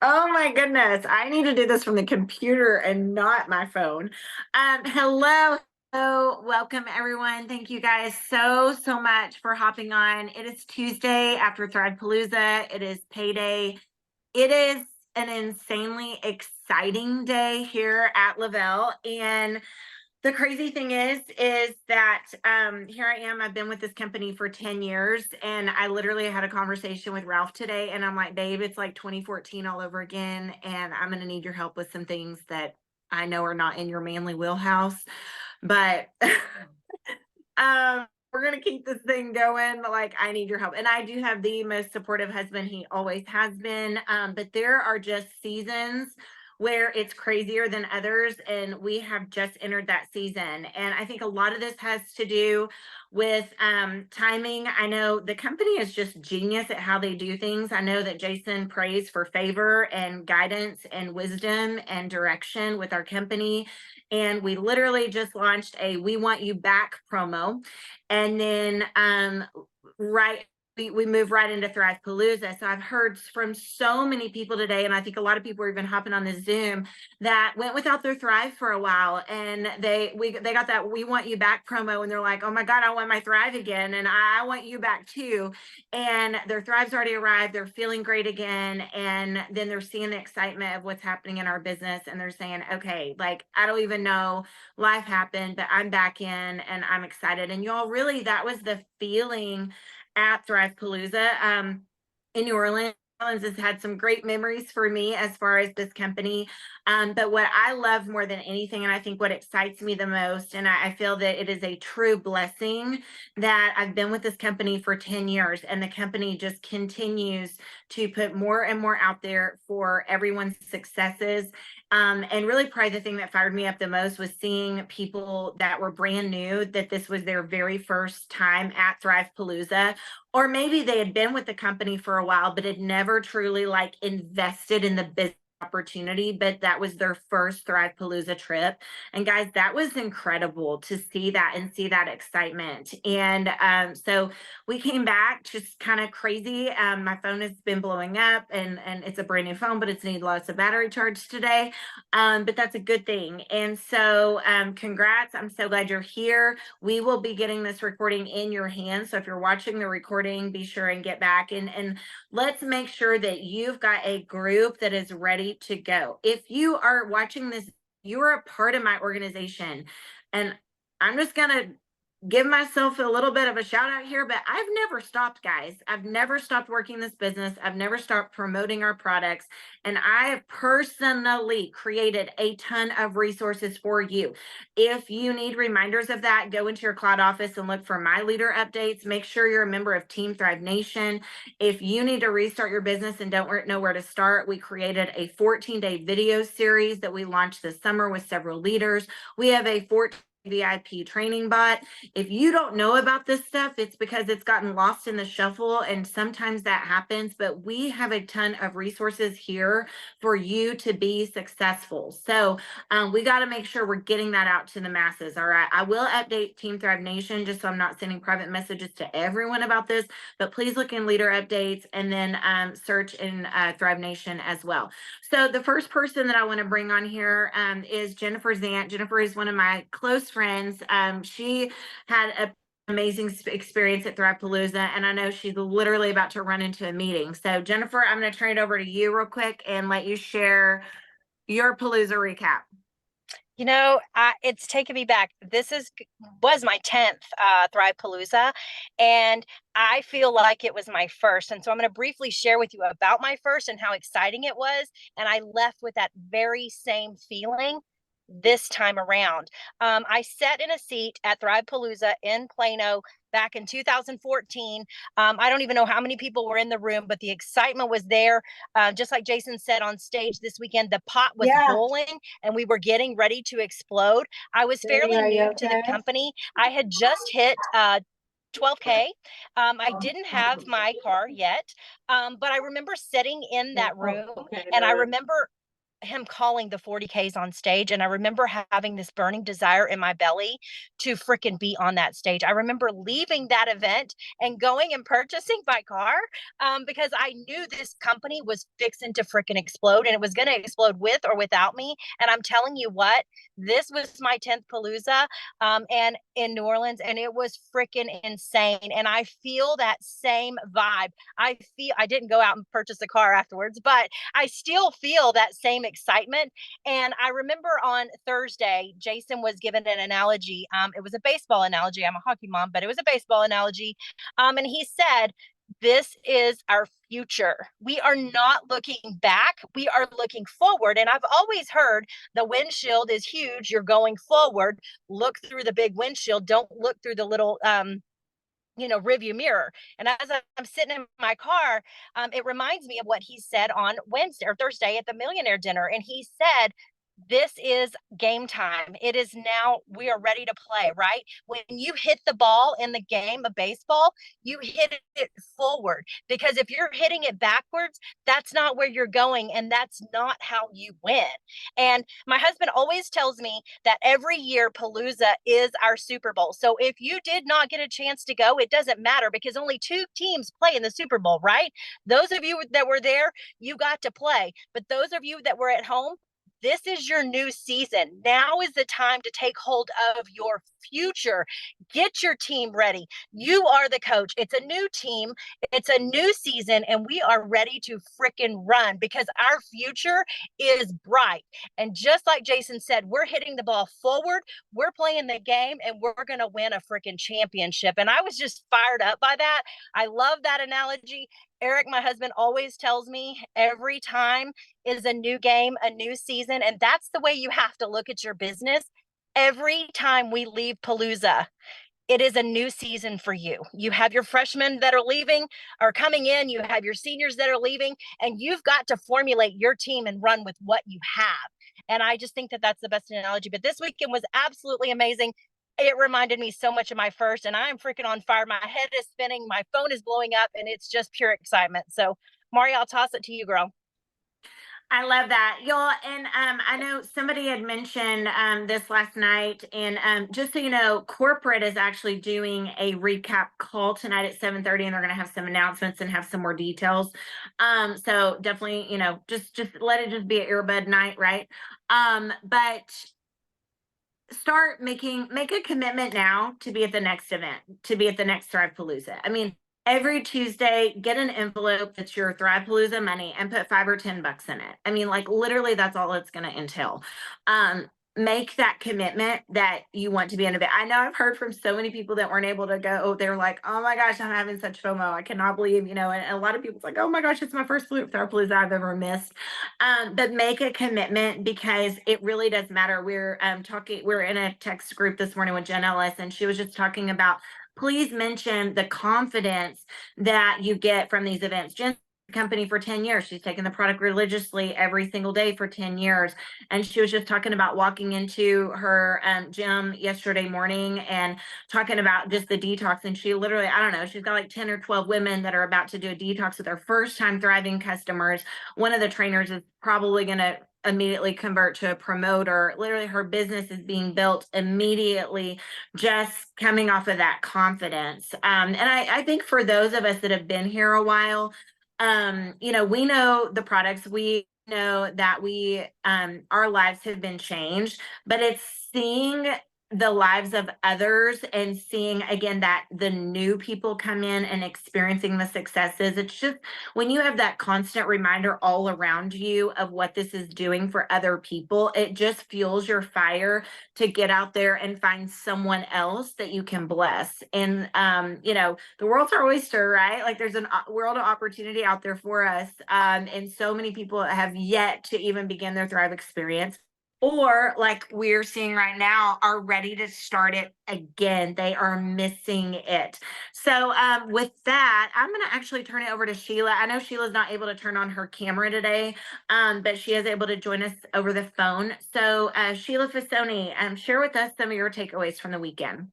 Oh my goodness. I need to do this from the computer and not my phone. Hello. Hello. Welcome everyone. Thank you guys so much for hopping on. It is Tuesday after Thrive Palooza. It is payday. It is an insanely exciting day here at Lavelle. And the crazy thing is that here I am. I've been with this company for 10 years, and I literally had a conversation with Ralph today, and I'm like, babe, it's like 2014 all over again, and I'm going to need your help with some things that I know are not in your manly wheelhouse, but we're going to keep this thing going. Like, I need your help. And I do have the most supportive husband. He always has been. But there are just seasons where it's crazier than others. And we have just entered that season. And I think a lot of this has to do with timing. I know the company is just genius at how they do things. I know that Jason prays for favor and guidance and wisdom and direction with our company. And we literally just launched a We Want You Back promo. And then right we move right into Thrive Palooza. So I've heard from so many people today, and I think a lot of people are even hopping on the Zoom that went without their Thrive for a while, and they got that We Want You Back promo, and they're like, oh my God, I want my Thrive again, and I want you back too. And their Thrive's already arrived, they're feeling great again, and then they're seeing the excitement of what's happening in our business, and they're saying, okay, like I don't even know, life happened, but I'm back in and I'm excited. And y'all, really, that was the feeling at Thrive Palooza in New Orleans. Has had some great memories for me as far as this company. But what I love more than anything, and I think what excites me the most, and I feel that it is a true blessing that I've been with this company for 10 years, and the company just continues to put more and more out there for everyone's successes. And really, probably the thing that fired me up the most was seeing people that were brand new, that this was their very first time at Thrive Palooza, or maybe they had been with the company for a while, but had never truly like invested in the business opportunity, but that was their first Thrive Palooza trip. And guys, that was incredible to see that and see that excitement. And so we came back just kind of crazy. My phone has been blowing up, and it's a brand new phone, but it's needed lots of battery charge today. But that's a good thing. And so congrats. I'm so glad you're here. We will be getting this recording in your hands. So if you're watching the recording, be sure and get back and let's make sure that you've got a group that is ready to go. If you are watching this, you are a part of my organization. And I'm just going to give myself a little bit of a shout out here, but I've never stopped, guys. I've never stopped working this business. I've never stopped promoting our products. And I have personally created a ton of resources for you. If you need reminders of that, go into your cloud office and look for my leader updates. Make sure you're a member of Team Thrive Nation. If you need to restart your business and don't know where to start, we created a 14-day video series that we launched this summer with several leaders. We have a 14 VIP training bot. If you don't know about this stuff, it's because it's gotten lost in the shuffle, and sometimes that happens, but we have a ton of resources here for you to be successful. So we got to make sure we're getting that out to the masses. All right. I will update Team Thrive Nation just so I'm not sending private messages to everyone about this, but please look in leader updates and then search in Thrive Nation as well. So the first person that I want to bring on here is Jennifer Zant. Jennifer is one of my close friends. She had an amazing experience at Thrive Palooza, and I know she's literally about to run into a meeting. So Jennifer, I'm going to turn it over to you real quick and let you share your Palooza recap. You know, it's taken me back. Was my 10th Thrive Palooza, and I feel like it was my first. And so I'm going to briefly share with you about my first and how exciting it was. And I left with that very same feeling this time around. I sat in a seat at Thrive Palooza in Plano back in 2014. I don't even know how many people were in the room, but the excitement was there. Just like Jason said on stage this weekend, the pot was boiling and we were getting ready to explode. I was fairly new to the company. I had just hit 12K. I didn't have my car yet, but I remember sitting in that room, and I remember him calling the 40Ks on stage, and I remember having this burning desire in my belly to freaking be on that stage. I remember leaving that event and going and purchasing my car, because I knew this company was fixing to freaking explode, and it was going to explode with or without me. And I'm telling you what, this was my 10th Palooza, and in New Orleans, and it was freaking insane. And I feel that same vibe. I didn't go out and purchase a car afterwards, but I still feel that same excitement. And I remember on Thursday, Jason was given an analogy. It was a baseball analogy. I'm a hockey mom, but it was a baseball analogy. And he said, this is our future. We are not looking back. We are looking forward. And I've always heard the windshield is huge. You're going forward. Look through the big windshield. Don't look through the little review mirror. And as I'm sitting in my car, it reminds me of what he said on Wednesday or Thursday at the millionaire dinner. And he said, this is game time. It is now. We are ready to play, right? When you hit the ball in the game of baseball, you hit it forward, because if you're hitting it backwards, that's not where you're going, and that's not how you win. And my husband always tells me that every year Palooza is our Super Bowl. So if you did not get a chance to go, it doesn't matter, because only two teams play in the Super Bowl, right? Those of you that were there, you got to play. But those of you that were at home, this is your new season. Now is the time to take hold of your future. Get your team ready. You are the coach. It's a new team, it's a new season, and we are ready to freaking run, because our future is bright. And just like Jason said, we're hitting the ball forward, we're playing the game, and we're going to win a freaking championship. And I was just fired up by that. I love that analogy. Eric, my husband, always tells me every time is a new game, a new season. And that's the way you have to look at your business. Every time we leave Palooza, it is a new season for you. You have your freshmen that are leaving or coming in, you have your seniors that are leaving, and you've got to formulate your team and run with what you have. And I just think that that's the best analogy. But this weekend was absolutely amazing. It reminded me so much of my first, and I'm freaking on fire. My head is spinning, my phone is blowing up, and it's just pure excitement. So, Mari, I'll toss it to you, girl. I love that, y'all. And I know somebody had mentioned this last night, and just so you know, corporate is actually doing a recap call tonight at 7:30, and they're going to have some announcements and have some more details. So definitely, just let it just be an earbud night, right? But make a commitment now to be at the next event, to be at the next Thrive Palooza. I mean, every Tuesday, get an envelope that's your Thrive Palooza money and put 5 or 10 bucks in it. I mean, like literally, that's all it's going to entail. Make that commitment that you want to be in a bit. I know I've heard from so many people that weren't able to go. They're like, "Oh my gosh, I'm having such FOMO. I cannot believe," and a lot of people's like, "Oh my gosh, it's my first Thrive Palooza I've ever missed." But make a commitment, because it really does matter. We're in a text group this morning with Jen Ellis, and she was just talking about, please mention the confidence that you get from these events. Jen's company for 10 years. She's taken the product religiously every single day for 10 years. And she was just talking about walking into her gym yesterday morning and talking about just the detox. And she literally, I don't know, she's got like 10 or 12 women that are about to do a detox with their first time thriving customers. One of the trainers is probably going to immediately convert to a promoter. Literally, her business is being built immediately, just coming off of that confidence. And I think for those of us that have been here a while, we know the products, we know that our lives have been changed, but it's seeing the lives of others and seeing again that the new people come in and experiencing the successes. It's just when you have that constant reminder all around you of what this is doing for other people, it just fuels your fire to get out there and find someone else that you can bless. And the world's our oyster, right? Like there's a world of opportunity out there for us. And so many people have yet to even begin their Thrive experience, or like we're seeing right now, are ready to start it again. They are missing it. So with that, I'm going to actually turn it over to Sheila. I know Sheila's not able to turn on her camera today, but she is able to join us over the phone. So Sheila Fasoni, share with us some of your takeaways from the weekend.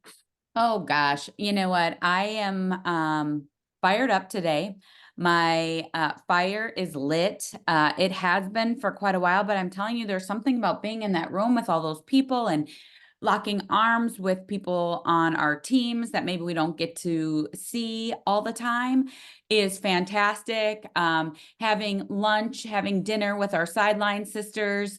Oh gosh, you know what? I am fired up today. My fire is lit. It has been for quite a while, but I'm telling you, there's something about being in that room with all those people and locking arms with people on our teams that maybe we don't get to see all the time is fantastic. Having lunch, having dinner with our sideline sisters,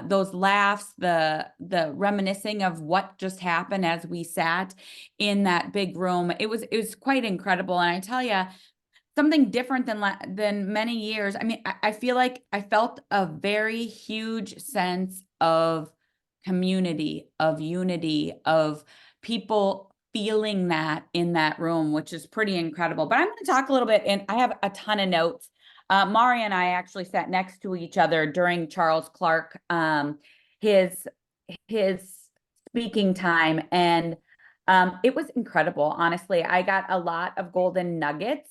those laughs, the reminiscing of what just happened as we sat in that big room, it was quite incredible. And I tell you, something different than many years. I mean, I feel like I felt a very huge sense of community, of unity, of people feeling that in that room, which is pretty incredible. But I'm going to talk a little bit, and I have a ton of notes. Mari and I actually sat next to each other during Charles Clark, his his speaking time, and it was incredible. Honestly, I got a lot of golden nuggets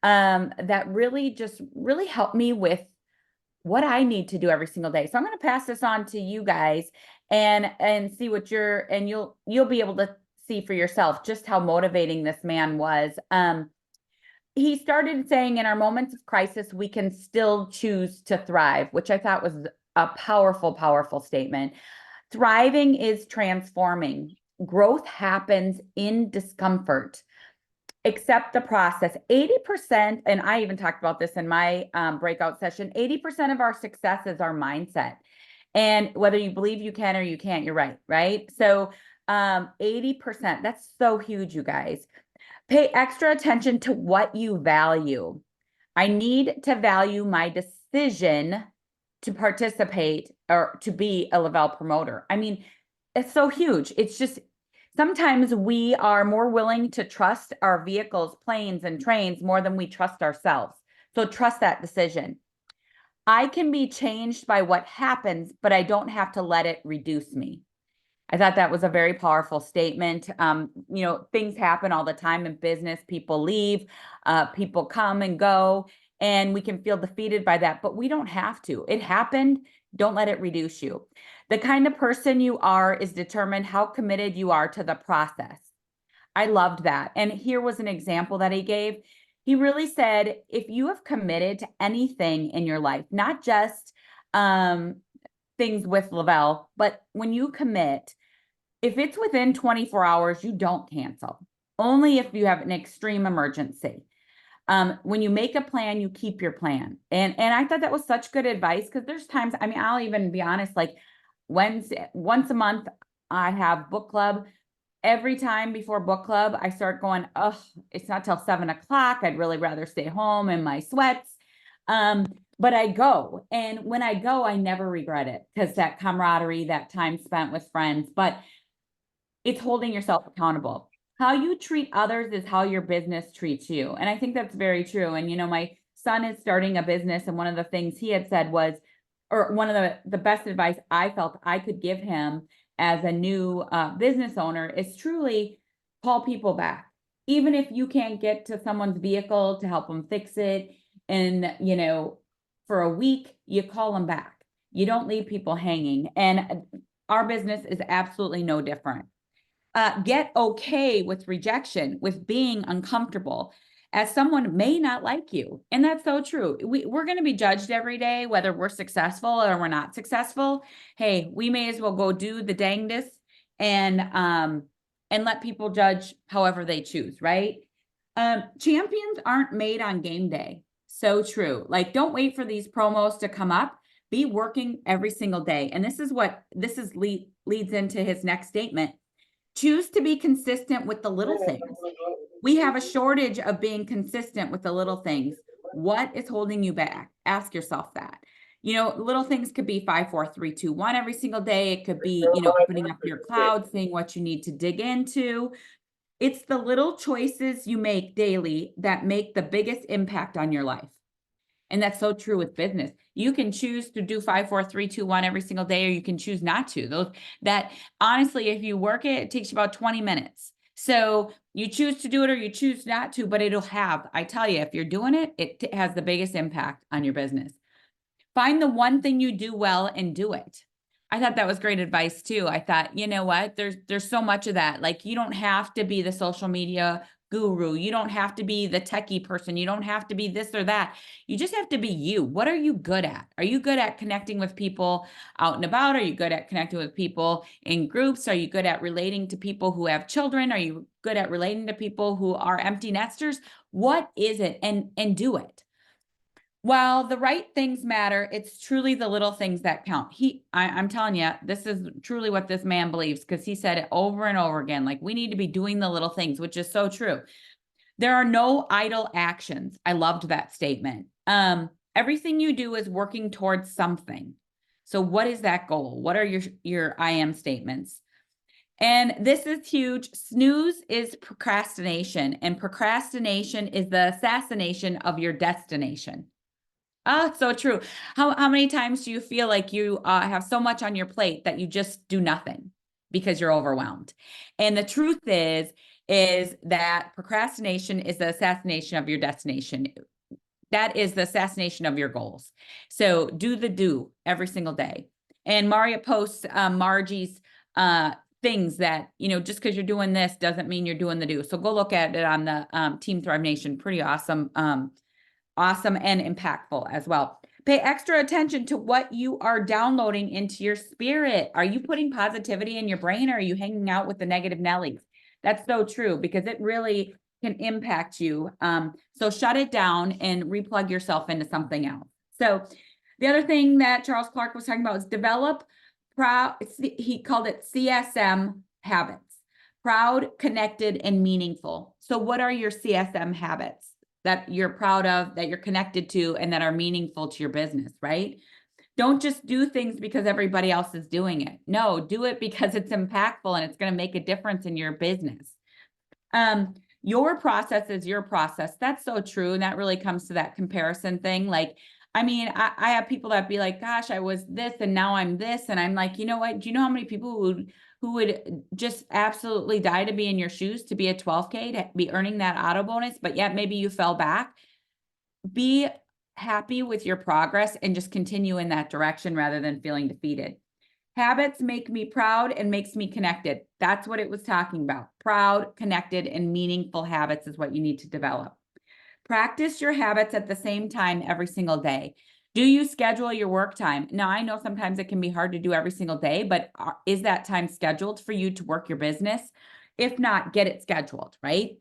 that really helped me with what I need to do every single day. So I'm going to pass this on to you guys and see what you'll be able to see for yourself just how motivating this man was. He started saying, in our moments of crisis, we can still choose to thrive, which I thought was a powerful, powerful statement. Thriving is transforming. Growth happens in discomfort. Accept the process. 80%, and I even talked about this in my breakout session, 80% of our success is our mindset. And whether you believe you can or you can't, you're right, right? So 80%, that's so huge, you guys. Pay extra attention to what you value. I need to value my decision to participate or to be a Lavelle promoter. I mean, it's so huge. It's just sometimes we are more willing to trust our vehicles, planes, and trains more than we trust ourselves. So trust that decision. I can be changed by what happens, but I don't have to let it reduce me. I thought that was a very powerful statement. Things happen all the time in business. People leave, people come and go, and we can feel defeated by that, but we don't have to. It happened. Don't let it reduce you. The kind of person you are is determined how committed you are to the process. I loved that. And here was an example that he gave. He really said, if you have committed to anything in your life, not just things with Lavelle, but when you commit, if it's within 24 hours, you don't cancel. Only if you have an extreme emergency. When you make a plan, you keep your plan. And I thought that was such good advice, because there's times, I mean, I'll even be honest, like once a month, I have book club. Every time before book club, I start going, oh, it's not till 7 o'clock. I'd really rather stay home in my sweats. But I go. And when I go, I never regret it, because that camaraderie, that time spent with friends, but it's holding yourself accountable. How you treat others is how your business treats you. And I think that's very true. And, my son is starting a business. And one of the things he had said was, or one of the best advice I felt I could give him as a new business owner is truly call people back. Even if you can't get to someone's vehicle to help them fix it, and, for a week, you call them back. You don't leave people hanging. And our business is absolutely no different. Get okay with rejection, with being uncomfortable, as someone may not like you. And that's so true. We're going to be judged every day, whether we're successful or we're not successful. Hey, we may as well go do the dangdest and let people judge however they choose, right? Champions aren't made on game day. So true. Like, don't wait for these promos to come up. Be working every single day. And this is leads into his next statement. Choose to be consistent with the little things. We have a shortage of being consistent with the little things. What is holding you back? Ask yourself that. Little things could be 5, 4, 3, 2, 1 every single day. It could be, opening up your cloud, seeing what you need to dig into. It's the little choices you make daily that make the biggest impact on your life. And that's so true with business. You can choose to do 5, 4, 3, 2, 1 every single day, or you can choose not to. That honestly, if you work it, it takes you about 20 minutes. So you choose to do it or you choose not to, but I tell you, if you're doing it, it has the biggest impact on your business. Find the one thing you do well and do it. I thought that was great advice too. I thought, you know what, there's so much of that. Like, you don't have to be the social media guru. You don't have to be the techie person. You don't have to be this or that. You just have to be you. What are you good at? Are you good at connecting with people out and about? Are you good at connecting with people in groups? Are you good at relating to people who have children? Are you good at relating to people who are empty nesters? What is it? And do it. While the right things matter, it's truly the little things that count. I'm telling you, this is truly what this man believes, because he said it over and over again. Like, we need to be doing the little things, which is so true. There are no idle actions. I loved that statement. Everything you do is working towards something. So what is that goal? What are your I am statements? And this is huge. Snooze is procrastination, and procrastination is the assassination of your destination. Oh, so true. How many times do you feel like you have so much on your plate that you just do nothing because you're overwhelmed? And the truth is that procrastination is the assassination of your destination. That is the assassination of your goals. So do every single day. And Maria posts Margie's things that, just because you're doing this doesn't mean you're doing the do. So go look at it on the Team Thrive Nation. Pretty awesome. Awesome and impactful as well. Pay extra attention to what you are downloading into your spirit. Are you putting positivity in your brain, or are you hanging out with the negative Nellies? That's so true, because it really can impact you. So shut it down and replug yourself into something else. So the other thing that Charles Clark was talking about is develop proud. He called it CSM habits: proud, connected, and meaningful. So what are your CSM habits that you're proud of, that you're connected to, and that are meaningful to your business, right? Don't just do things because everybody else is doing it. No, do it because it's impactful and it's going to make a difference in your business. Your process is your process. That's so true. And that really comes to that comparison thing. Like, I have people that be like, gosh, I was this and now I'm this. And I'm like, you know what? Do you know how many people who would just absolutely die to be in your shoes, to be a 12K, to be earning that auto bonus, but yet maybe you fell back? Be happy with your progress and just continue in that direction rather than feeling defeated. Habits make me proud and makes me connected. That's what it was talking about. Proud, connected, and meaningful habits is what you need to develop. Practice your habits at the same time every single day. Do you schedule your work time? Now, I know sometimes it can be hard to do every single day, but is that time scheduled for you to work your business? If not, get it scheduled, right?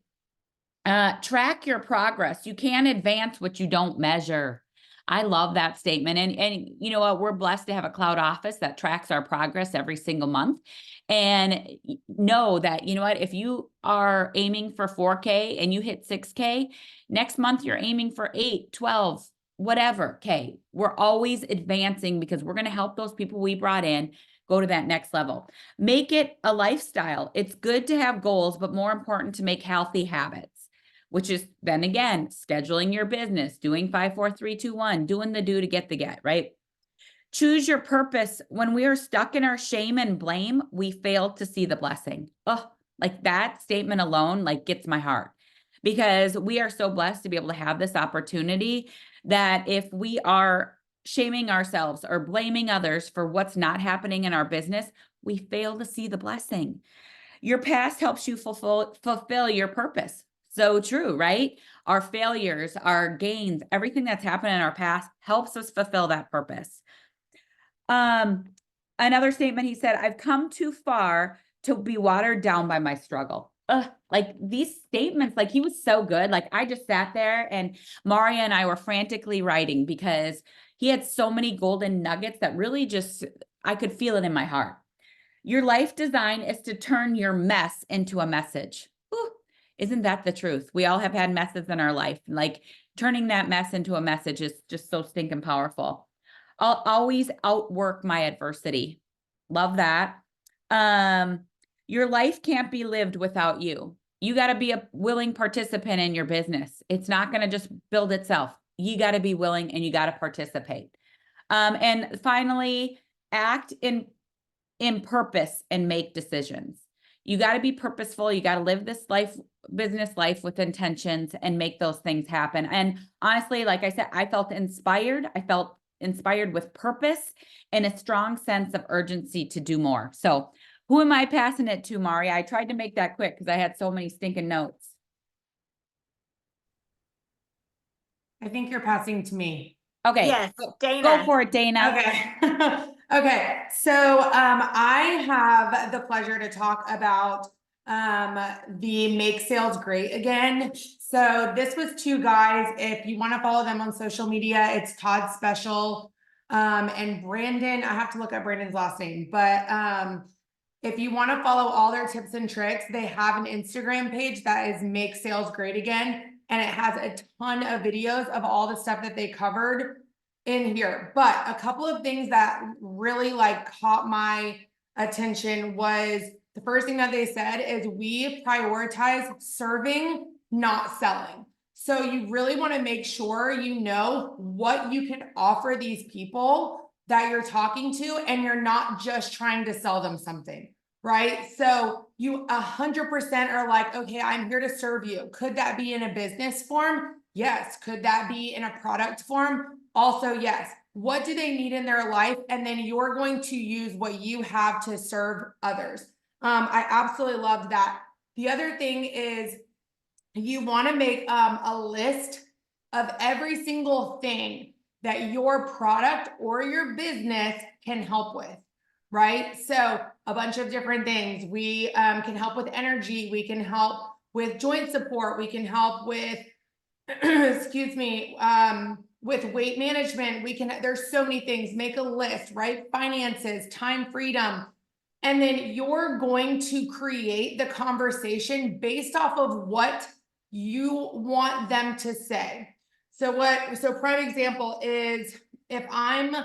Track your progress. You can't advance what you don't measure. I love that statement. And you know what? We're blessed to have a cloud office that tracks our progress every single month. And know that, you know what, if you are aiming for 4K and you hit 6K, next month you're aiming for 8, 12, whatever K. We're always advancing because we're going to help those people we brought in go to that next level. Make it a lifestyle. It's good to have goals, but more important to make healthy habits, which is then again, scheduling your business, doing 5, 4, 3, 2, 1, doing the do to get the get, right? Choose your purpose. When we are stuck in our shame and blame, we fail to see the blessing. Oh, like that statement alone, like gets my heart, because we are so blessed to be able to have this opportunity that if we are shaming ourselves or blaming others for what's not happening in our business, we fail to see the blessing. Your past helps you fulfill your purpose. So true, right? Our failures, our gains, everything that's happened in our past helps us fulfill that purpose. Another statement, he said, I've come too far to be watered down by my struggle. Like these statements, like he was so good. Like I just sat there and Maria and I were frantically writing because he had so many golden nuggets that really just, I could feel it in my heart. Your life design is to turn your mess into a message. Ooh, isn't that the truth? We all have had messes in our life. Like turning that mess into a message is just so stinking powerful. I'll always outwork my adversity. Love that. Your life can't be lived without you. You got to be a willing participant in your business. It's not going to just build itself. You got to be willing and you got to participate. And finally, act in purpose and make decisions. You got to be purposeful. You got to live this business life with intentions and make those things happen. And honestly, like I said, I felt inspired. I felt inspired with purpose and a strong sense of urgency to do more. So who am I passing it to, Mari? I tried to make that quick because I had so many stinking notes. I think you're passing to me. Okay. Yes, Go Dana. for it, Dana. Okay. Okay. So I have the pleasure to talk about the Make Sales Great Again. So this was two guys. If you want to follow them on social media, it's Todd Special and Brandon. I have to look up Brandon's last name, but if you want to follow all their tips and tricks, they have an Instagram page that is Make Sales Great Again. And it has a ton of videos of all the stuff that they covered in here. But a couple of things that really like caught my attention was the first thing that they said is we prioritize serving, not selling. So you really want to make sure you know what you can offer these people that you're talking to, and you're not just trying to sell them something, right? So you 100% are like, okay, I'm here to serve you. Could that be in a business form? Yes. Could that be in a product form? Also, yes. What do they need in their life? And then you're going to use what you have to serve others. I absolutely loved that. The other thing is you want to make a list of every single thing that your product or your business can help with, right? So a bunch of different things. We can help with energy. We can help with joint support. We can help with, excuse me, with weight management. We can, there's so many things. Make a list, right? Finances, time freedom. And then you're going to create the conversation based off of what you want them to say. So prime example is if I'm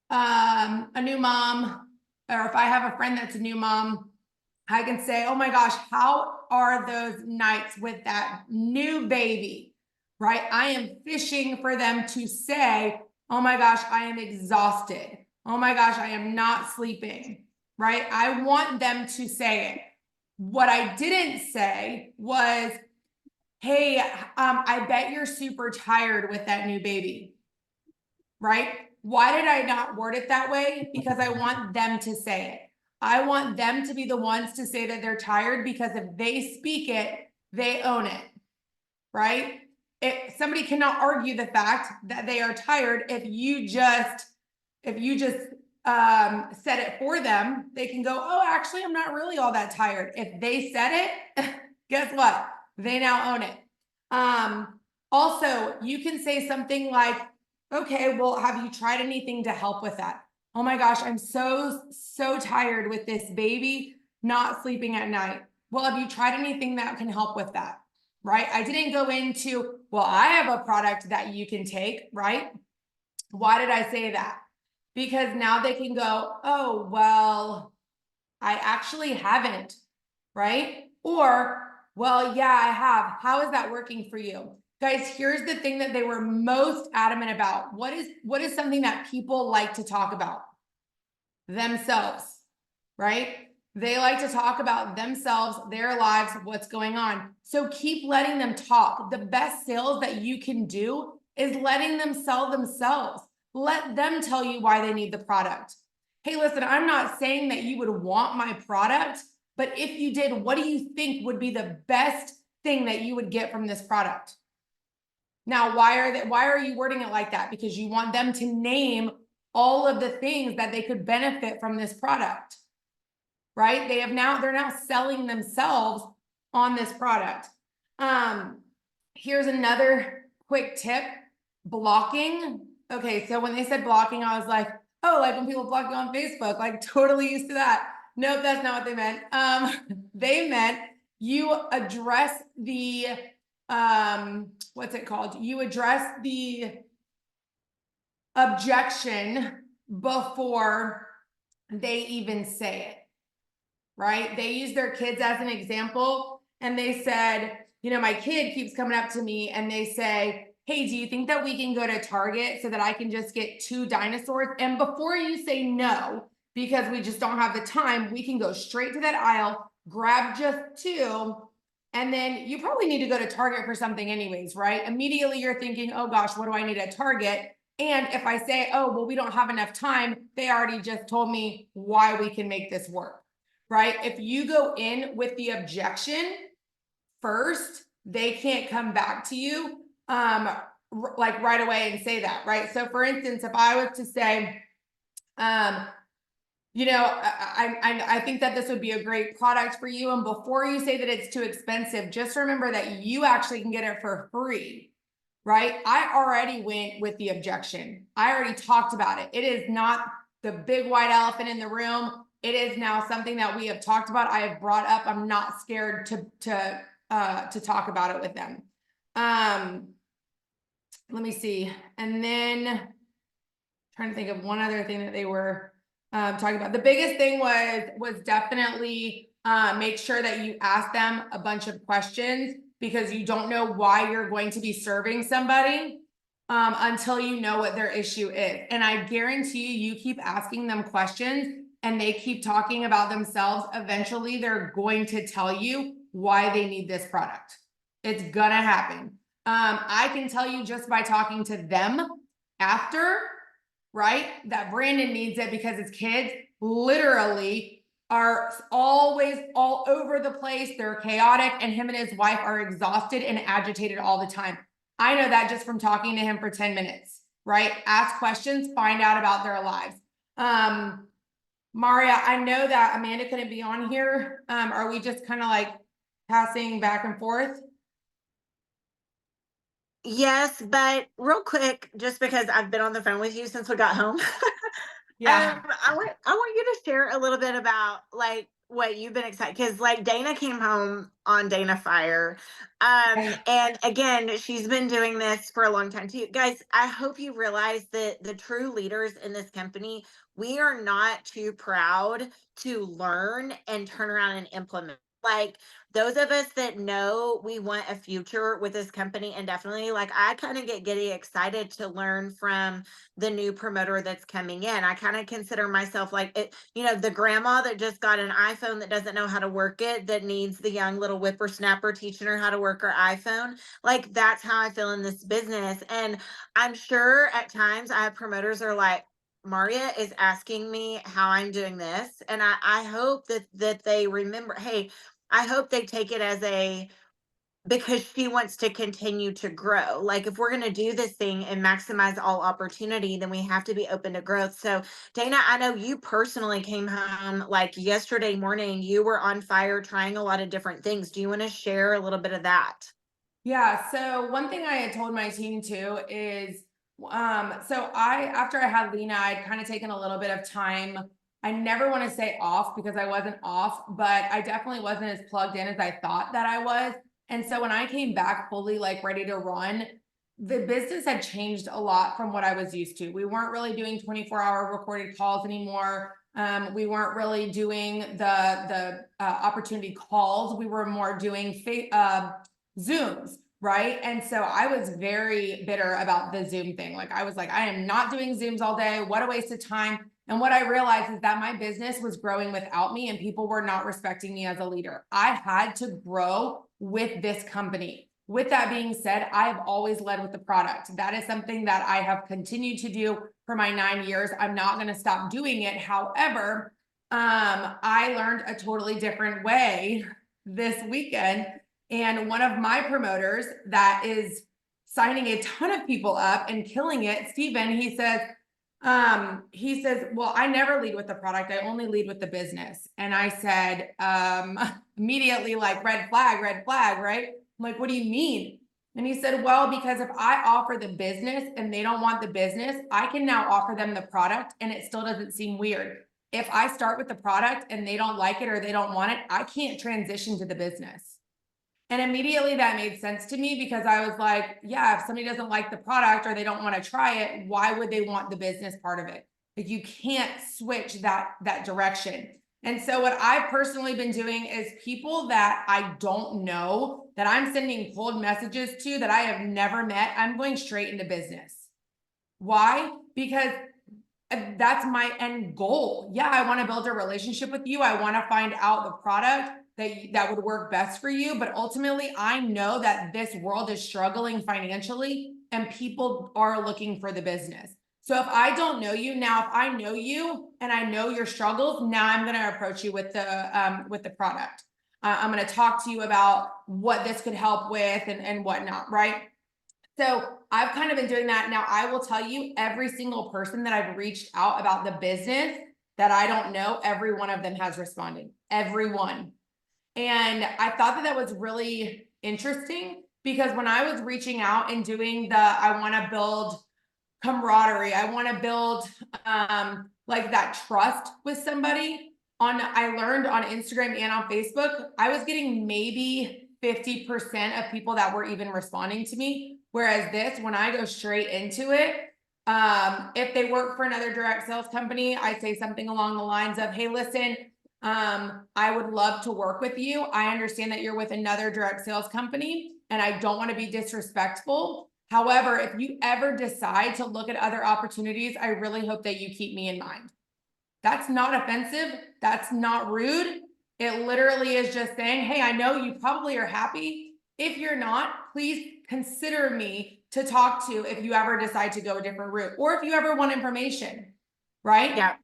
a new mom, or if I have a friend that's a new mom, I can say, oh my gosh, how are those nights with that new baby, right? I am fishing for them to say, oh my gosh, I am exhausted. Oh my gosh, I am not sleeping, right? I want them to say it. What I didn't say was, hey, I bet you're super tired with that new baby, right? Why did I not word it that way? Because I want them to say it. I want them to be the ones to say that they're tired, because if they speak it, they own it, right? If somebody cannot argue the fact that they are tired, if you just said it for them, they can go, oh, actually, I'm not really all that tired. If they said it, guess what? They now own it. Also, you can say something like, okay, well, have you tried anything to help with that? Oh my gosh, I'm so tired with this baby not sleeping at night. Well, have you tried anything that can help with that? Right? I didn't go into, well, I have a product that you can take, right? Why did I say that? Because now they can go, oh, well, I actually haven't, right? Or, well, yeah, I have. How is that working for you? Guys, here's the thing that they were most adamant about. What is something that people like to talk about? Themselves, right? They like to talk about themselves, their lives, what's going on. So keep letting them talk. The best sales that you can do is letting them sell themselves. Let them tell you why they need the product. Hey, listen, I'm not saying that you would want my product, but if you did, what do you think would be the best thing that you would get from this product? Now, why are you wording it like that? Because you want them to name all of the things that they could benefit from this product, right? They're now selling themselves on this product. Here's another quick tip: blocking. Okay, so when they said blocking, I was like, oh, like when people block you on Facebook, like totally used to that. Nope, that's not what they meant. They meant you address the what's it called? You address the objection before they even say it, right? They use their kids as an example, and they said, you know, my kid keeps coming up to me and they say, hey, do you think that we can go to Target so that I can just get 2 dinosaurs? And before you say no, because we just don't have the time, we can go straight to that aisle, grab just 2, and then you probably need to go to Target for something anyways, right? Immediately you're thinking, oh gosh, what do I need at Target? And if I say, oh, well, we don't have enough time, they already just told me why we can make this work, right? If you go in with the objection first, they can't come back to you like right away and say that, right? So for instance, if I was to say, you know, I think that this would be a great product for you. And before you say that it's too expensive, just remember that you actually can get it for free, right? I already went with the objection. I already talked about it. It is not the big white elephant in the room. It is now something that we have talked about. I have brought up. I'm not scared to talk about it with them. Let me see. And then trying to think of one other thing that they were talking about. The biggest thing was definitely make sure that you ask them a bunch of questions, because you don't know why you're going to be serving somebody until you know what their issue is. And I guarantee you keep asking them questions and they keep talking about themselves, eventually they're going to tell you why they need this product. It's gonna happen. I can tell you just by talking to them after, right, that Brandon needs it because his kids literally are always all over the place. They're chaotic, and him and his wife are exhausted and agitated all the time. I know that just from talking to him for 10 minutes, right? Ask questions, find out about their lives. Maria, I know that Amanda couldn't be on here. Are we just kind of like passing back and forth? Yes, but real quick, just because I've been on the phone with you since we got home. Yeah. I want you to share a little bit about like what you've been excited, because like Dana came home on Dana Fire. Right. And again, she's been doing this for a long time too. Guys, I hope you realize that the true leaders in this company, we are not too proud to learn and turn around and implement. Like those of us that know we want a future with this company, and definitely like I kind of get giddy excited to learn from the new promoter that's coming in. I kind of consider myself like it, the grandma that just got an iPhone that doesn't know how to work it, that needs the young little whippersnapper teaching her how to work her iPhone. Like that's how I feel in this business. And I'm sure at times I have promoters that are like, Maria is asking me how I'm doing this. And I hope that they remember, hey, I hope they take it as a, because she wants to continue to grow. Like if we're going to do this thing and maximize all opportunity, then we have to be open to growth. So Dana, I know you personally came home like yesterday morning, you were on fire trying a lot of different things. Do you want to share a little bit of that? Yeah, so one thing I had told my team too is, so after I had Lena, I'd kind of taken a little bit of time. I never want to say off because I wasn't off, but I definitely wasn't as plugged in as I thought that I was. And so when I came back fully like ready to run, the business had changed a lot from what I was used to. We weren't really doing 24-hour recorded calls anymore. We weren't really doing the opportunity calls. We were more doing Zooms, right? And so I was very bitter about the Zoom thing. Like I was like, I am not doing Zooms all day. What a waste of time. And what I realized is that my business was growing without me and people were not respecting me as a leader. I had to grow with this company. With that being said, I have always led with the product. That is something that I have continued to do for my 9 years. I'm not going to stop doing it. However, I learned a totally different way this weekend. And one of my promoters that is signing a ton of people up and killing it, Steven, he says, well, I never lead with the product. I only lead with the business. And I said, immediately like red flag, right? I'm like, what do you mean? And he said, well, because if I offer the business and they don't want the business, I can now offer them the product and it still doesn't seem weird. If I start with the product and they don't like it or they don't want it, I can't transition to the business. And immediately that made sense to me because I was like, yeah, if somebody doesn't like the product or they don't want to try it, why would they want the business part of it? Like you can't switch that direction. And so what I've personally been doing is people that I don't know, that I'm sending cold messages to, that I have never met, I'm going straight into business. Why? Because that's my end goal. Yeah, I want to build a relationship with you. I want to find out the product that would work best for you. But ultimately, I know that this world is struggling financially and people are looking for the business. So if I don't know you now, if I know you and I know your struggles, now I'm going to approach you with the product. I'm going to talk to you about what this could help with and whatnot, right? So I've kind of been doing that. Now I will tell you, every single person that I've reached out about the business that I don't know, every one of them has responded, everyone. And I thought that that was really interesting because when I was reaching out and doing I want to build camaraderie, I want to build like that trust with somebody I learned on Instagram and on Facebook, I was getting maybe 50% of people that were even responding to me. Whereas this, when I go straight into it, if they work for another direct sales company, I say something along the lines of, hey, listen, I would love to work with you. I understand that you're with another direct sales company and I don't want to be disrespectful. However, if you ever decide to look at other opportunities, I really hope that you keep me in mind. That's not offensive. That's not rude. It literally is just saying, hey, I know you probably are happy. If you're not, please consider me to talk to if you ever decide to go a different route or if you ever want information, right? Yeah.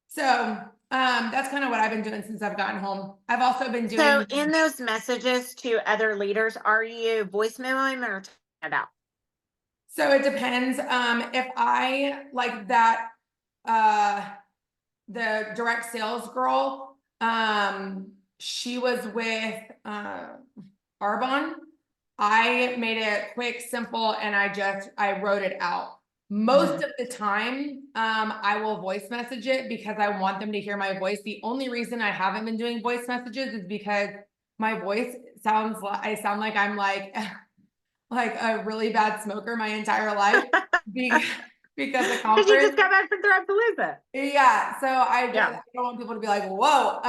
So that's kind of what I've been doing since I've gotten home. I've also been doing. So in those messages to other leaders, are you voice memoing or typing it out? So it depends. If I like that, the direct sales girl, she was with Arbonne. I made it quick, simple, and I wrote it out. Most of the time, I will voice message it because I want them to hear my voice. The only reason I haven't been doing voice messages is because my voice sounds like I sound like I'm like a really bad smoker my entire life because the Because you conference. just got back from Palooza. Yeah, so I Yeah. don't want people to be like, whoa.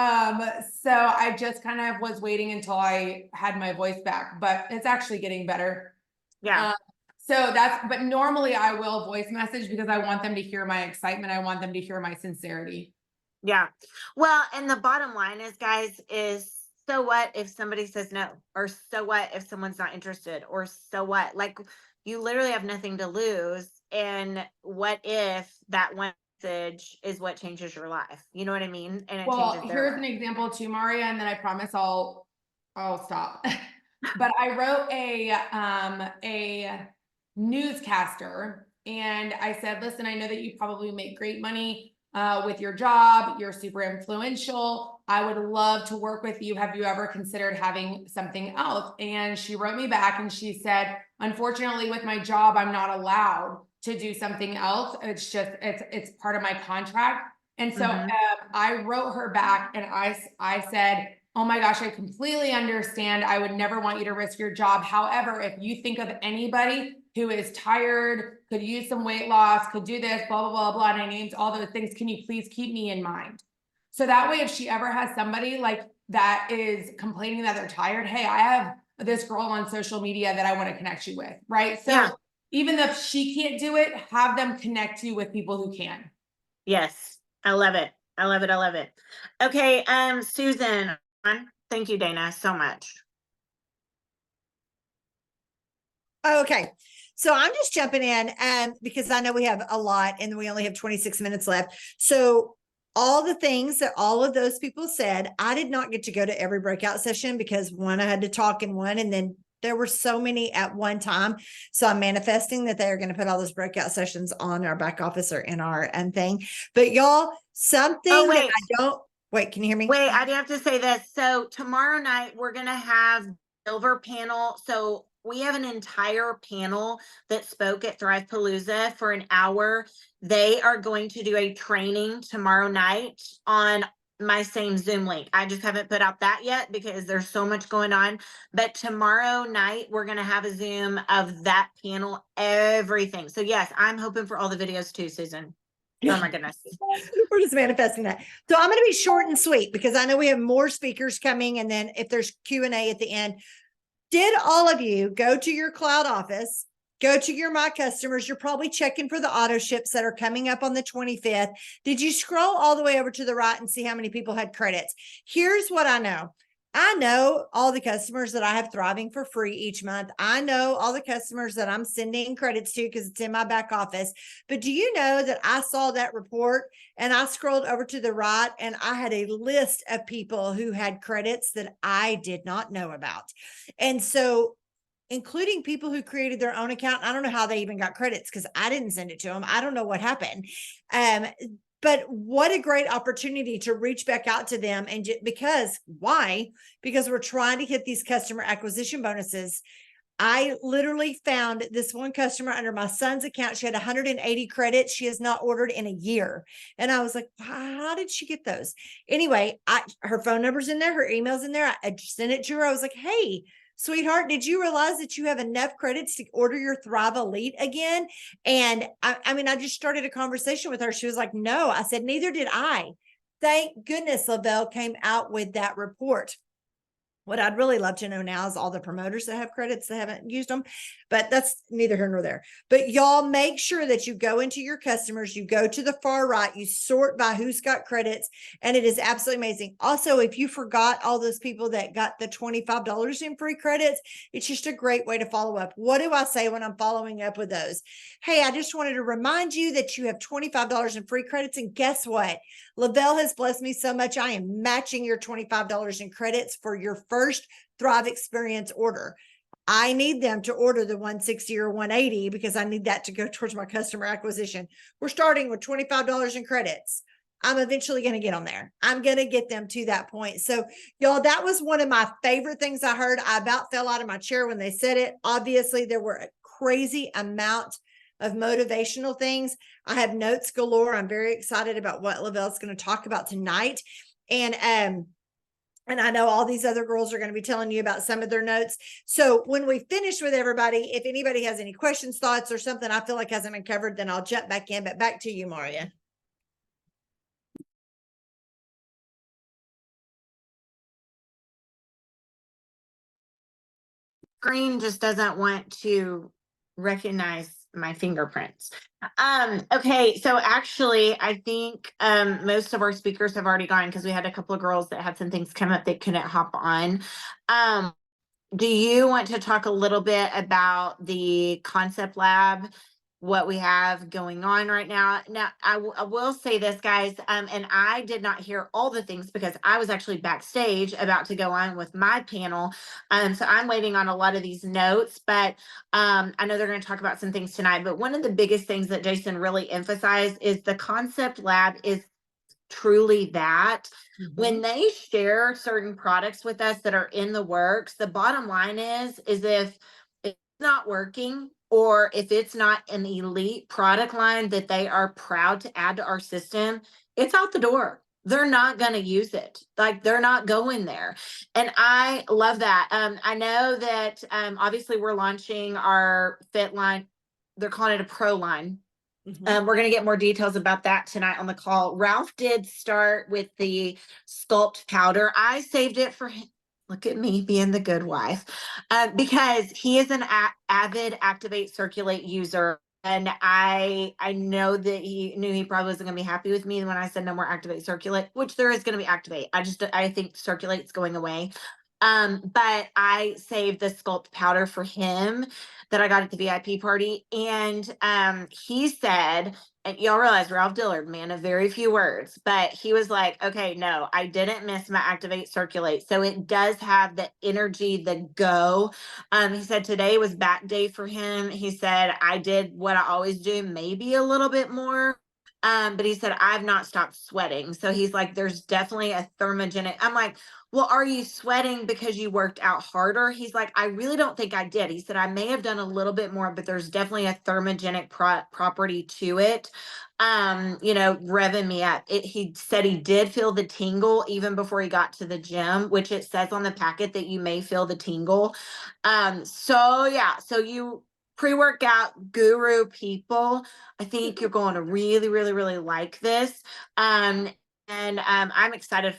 So I just kind of was waiting until I had my voice back, but it's actually getting better. Yeah. So but normally I will voice message because I want them to hear my excitement. I want them to hear my sincerity. Yeah. Well, and the bottom line is, guys, is so what if somebody says no? Or so what if someone's not interested? Or so what? Like, you literally have nothing to lose. And what if that one message is what changes your life? You know what I mean? And it Well, changes their here's an life. example too, Maria, and then I promise I'll stop. But I wrote a newscaster and I said, listen, I know that you probably make great money with your job. You're super influential. I would love to work with you. Have you ever considered having something else? And she wrote me back and she said, unfortunately, with my job, I'm not allowed to do something else. It's just, it's part of my contract. And so I wrote her back and I said, oh my gosh, I completely understand. I would never want you to risk your job. However, if you think of anybody who is tired, could use some weight loss, could do this, blah, blah, blah, blah, and I named all those things, can you please keep me in mind? So that way, if she ever has somebody like that is complaining that they're tired, hey, I have this girl on social media that I want to connect you with, right? So even if she can't do it, have them connect you with people who can. Yes. I love it. I love it. I love it. Okay. Susan, thank you, Dana, so much. Okay. So I'm just jumping in because I know we have a lot and we only have 26 minutes left. So all the things that all of those people said, I did not get to go to every breakout session because one, I had to talk in one, and then there were so many at one time. So I'm manifesting that they're going to put all those breakout sessions on our back office or in our thing. But y'all, something that I don't, wait, can you hear me? Wait, I do have to say this. So tomorrow night, we're going to have silver panel. So we have an entire panel that spoke at Thrive Palooza for an hour. They are going to do a training tomorrow night on my same Zoom link. I just haven't put out that yet because there's so much going on. But tomorrow night, we're going to have a Zoom of that panel, everything. So yes, I'm hoping for all the videos too, Susan. Oh my goodness. We're just manifesting that. So I'm going to be short and sweet because I know we have more speakers coming. And then if there's Q&A at the end, did all of you go to your cloud office, go to your My Customers? You're probably checking for the auto ships that are coming up on the 25th. Did you scroll all the way over to the right and see how many people had credits? Here's what I know. I know all the customers that I have thriving for free each month. I know all the customers that I'm sending credits to because it's in my back office. But do you know that I saw that report and I scrolled over to the right and I had a list of people who had credits that I did not know about? And so including people who created their own account. I don't know how they even got credits because I didn't send it to them. I don't know what happened. But what a great opportunity to reach back out to them. And because why? Because we're trying to hit these customer acquisition bonuses. I literally found this one customer under my son's account. She had 180 credits. She has not ordered in a year. And I was like, how did she get those? Anyway, her phone number's in there, her email's in there. I sent it to her. I was like, hey, sweetheart, did you realize that you have enough credits to order your Thrive Elite again? And I mean, I just started a conversation with her. She was like, no. I said, neither did I. Thank goodness Lavelle came out with that report. What I'd really love to know now is all the promoters that have credits that haven't used them, but that's neither here nor there. But y'all make sure that you go into your customers, you go to the far right, you sort by who's got credits, and it is absolutely amazing. Also, if you forgot all those people that got the $25 in free credits, it's just a great way to follow up. What do I say when I'm following up with those? Hey, I just wanted to remind you that you have $25 in free credits, and guess what? Lavelle has blessed me so much. I am matching your $25 in credits for your first Thrive Experience order. I need them to order the 160 or 180 because I need that to go towards my customer acquisition. We're starting with $25 in credits. I'm eventually going to get them there. I'm going to get them to that point. So y'all, that was one of my favorite things I heard. I about fell out of my chair when they said it. Obviously, there were a crazy amount of motivational things. I have notes galore. I'm very excited about what Lavelle's going to talk about tonight. And I know all these other girls are going to be telling you about some of their notes. So when we finish with everybody, if anybody has any questions, thoughts, or something I feel like hasn't been covered, then I'll jump back in. But back to you, Maria. Screen just doesn't want to recognize my fingerprints. Okay, so actually I think most of our speakers have already gone because we had a couple of girls that had some things come up they couldn't hop on. Do you want to talk a little bit about the concept lab, what we have going on right now? Now, I will say this, guys, and I did not hear all the things because I was actually backstage about to go on with my panel. So I'm waiting on a lot of these notes, but I know they're going to talk about some things tonight. But one of the biggest things that Jason really emphasized is the concept lab is truly that. When they share certain products with us that are in the works, the bottom line is if it's not working or if it's not an elite product line that they are proud to add to our system, it's out the door. They're not going to use it. Like they're not going there. And I love that. I know that obviously we're launching our fit line. They're calling it a pro line. We're going to get more details about that tonight on the call. Ralph did start with the sculpt powder. I saved it for him. Look at me being the good wife, because he is an avid Activate Circulate user. And I know that he knew he probably wasn't going to be happy with me when I said no more Activate Circulate, which there is going to be Activate. I think Circulate's going away. But I saved the sculpt powder for him that I got at the VIP party. And he said, and y'all realize Ralph Dillard, man of very few words, but he was like, okay, no, I didn't miss my Activate Circulate. So it does have the energy, the go. He said today was back day for him. He said, I did what I always do, maybe a little bit more. But he said, I've not stopped sweating. So he's like, there's definitely a thermogenic. I'm like, well, are you sweating because you worked out harder? He's like, I really don't think I did. He said, I may have done a little bit more, but there's definitely a thermogenic property to it. Revving me up. He said he did feel the tingle even before he got to the gym, which it says on the packet that you may feel the tingle. So you pre-workout guru people, I think you're going to really, really, really like this. I'm excited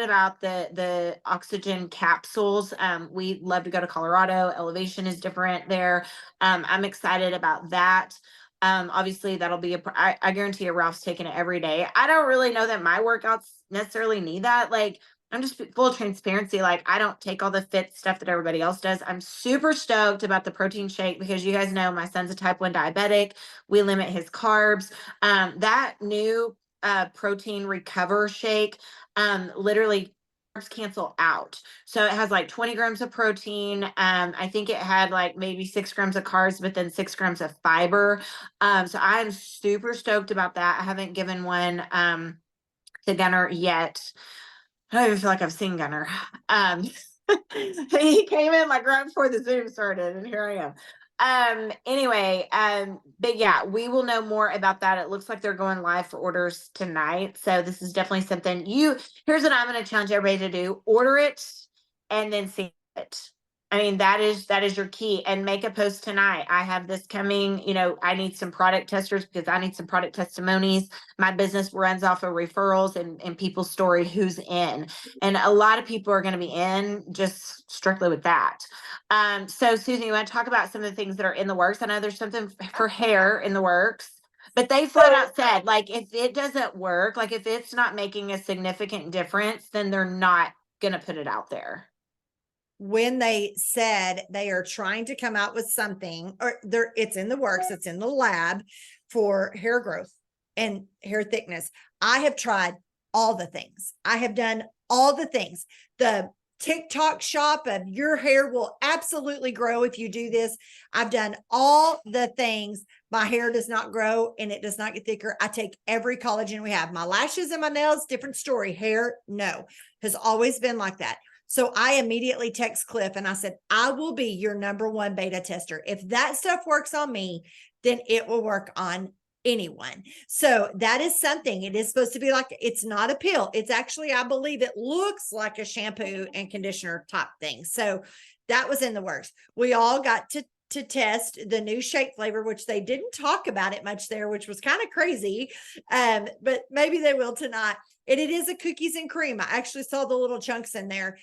about the oxygen capsules. We love to go to Colorado. Elevation is different there. I'm excited about that. Obviously that'll be I guarantee you Ralph's taking it every day. I don't really know that my workouts necessarily need that. Like I'm just full of transparency. Like I don't take all the fit stuff that everybody else does. I'm super stoked about the protein shake because you guys know my son's a type 1 diabetic. We limit his carbs. That new protein recover shake literally cancel out. So it has like 20 grams of protein. I think it had like maybe 6 grams of carbs, but then 6 grams of fiber. So I'm super stoked about that. I haven't given one to Gunner yet. I don't even feel like I've seen Gunner. He came in like right before the Zoom started, and here I am. Anyway, but yeah, we will know more about that. It looks like they're going live for orders tonight. So this is definitely something here's what I'm going to challenge everybody to do: order it and then see it. I mean, that is your key, and make a post tonight. I have this coming, I need some product testers because I need some product testimonies. My business runs off of referrals and people's story, who's in. And a lot of people are going to be in just strictly with that. So Susan, you want to talk about some of the things that are in the works? I know there's something for hair in the works, but they flat out said, like, if it doesn't work, like if it's not making a significant difference, then they're not going to put it out there. When they said they are trying to come out with something, or it's in the works, it's in the lab for hair growth and hair thickness. I have tried all the things. I have done all the things. The TikTok shop of your hair will absolutely grow if you do this. I've done all the things. My hair does not grow and it does not get thicker. I take every collagen we have. My lashes and my nails, different story. Hair, no, has always been like that. So I immediately text Cliff and I said, I will be your #1 beta tester. If that stuff works on me, then it will work on anyone. So that is something. It is supposed to be like, it's not a pill. It's actually, I believe it looks like a shampoo and conditioner type thing. So that was in the works. We all got to test the new shake flavor, which they didn't talk about it much there, which was kind of crazy. But maybe they will tonight. And it is a cookies and cream. I actually saw the little chunks in there.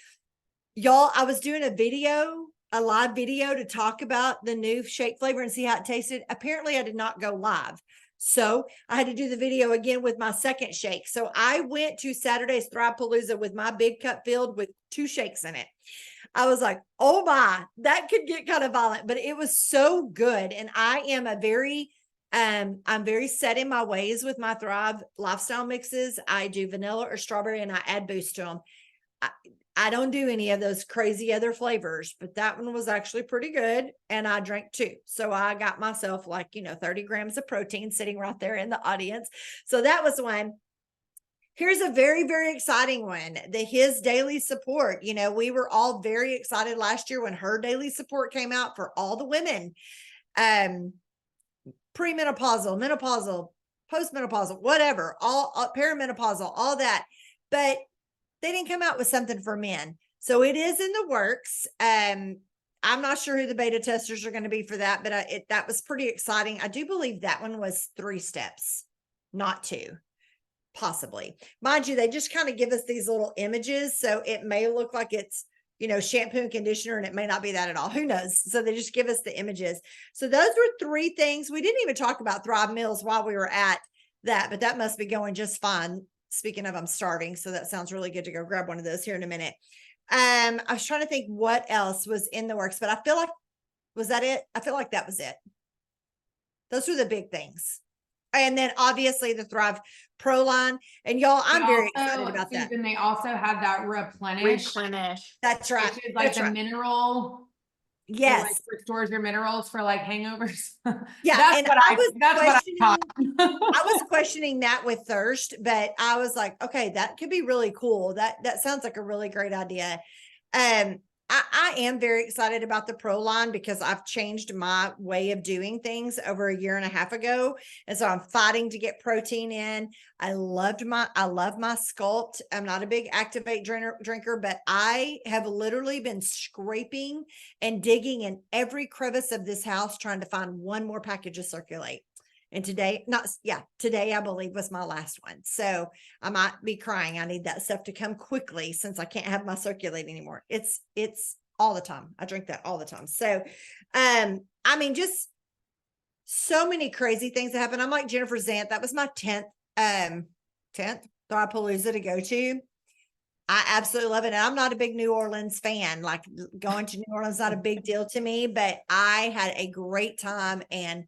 Y'all, I was doing a live video to talk about the new shake flavor and see how it tasted. Apparently I did not go live. So I had to do the video again with my second shake. So I went to Saturday's Thrive Palooza with my big cup filled with 2 shakes in it. I was like, oh my, that could get kind of violent, but it was so good. And I am I'm very set in my ways with my Thrive lifestyle mixes. I do vanilla or strawberry and I add boost to them. I don't do any of those crazy other flavors, but that one was actually pretty good. And I drank 2. So I got myself like, 30 grams of protein sitting right there in the audience. So that was one. Here's a very, very exciting one. His daily support. We were all very excited last year when her daily support came out for all the women. Premenopausal, menopausal, postmenopausal, whatever, all perimenopausal, all that. But they didn't come out with something for men. So it is in the works. I'm not sure who the beta testers are going to be for that, but that was pretty exciting. I do believe that one was 3 steps, not 2, possibly. Mind you, they just kind of give us these little images. So it may look like it's, shampoo and conditioner, and it may not be that at all. Who knows? So they just give us the images. So those were 3 things. We didn't even talk about Thrive Meals while we were at that, but that must be going just fine. Speaking of, I'm starving, so that sounds really good to go grab one of those here in a minute. I was trying to think what else was in the works, but I feel like, was that it? I feel like that was it. Those were the big things. And then obviously the Thrive Pro line. And y'all, I'm very excited about that. Susan, they also had that replenish. That's right. Which is like That's the right. mineral. Yes. Like restores your minerals for like hangovers. Yeah. That's And what I was questioning that with thirst, but I was like, okay, that could be really cool. That sounds like a really great idea. I am very excited about the Pro line because I've changed my way of doing things over 1.5 years ago. And so I'm fighting to get protein in. I love my Sculpt. I'm not a big Activate drinker, but I have literally been scraping and digging in every crevice of this house, trying to find one more package of Circulate. And today I believe was my last one. So I might be crying. I need that stuff to come quickly since I can't have my Circulate anymore. It's all the time. I drink that all the time. So, just so many crazy things that happen. I'm like Jennifer Zant. That was my 10th Thrive Palooza to go to. I absolutely love it. And I'm not a big New Orleans fan. Like going to New Orleans is not a big deal to me, but I had a great time and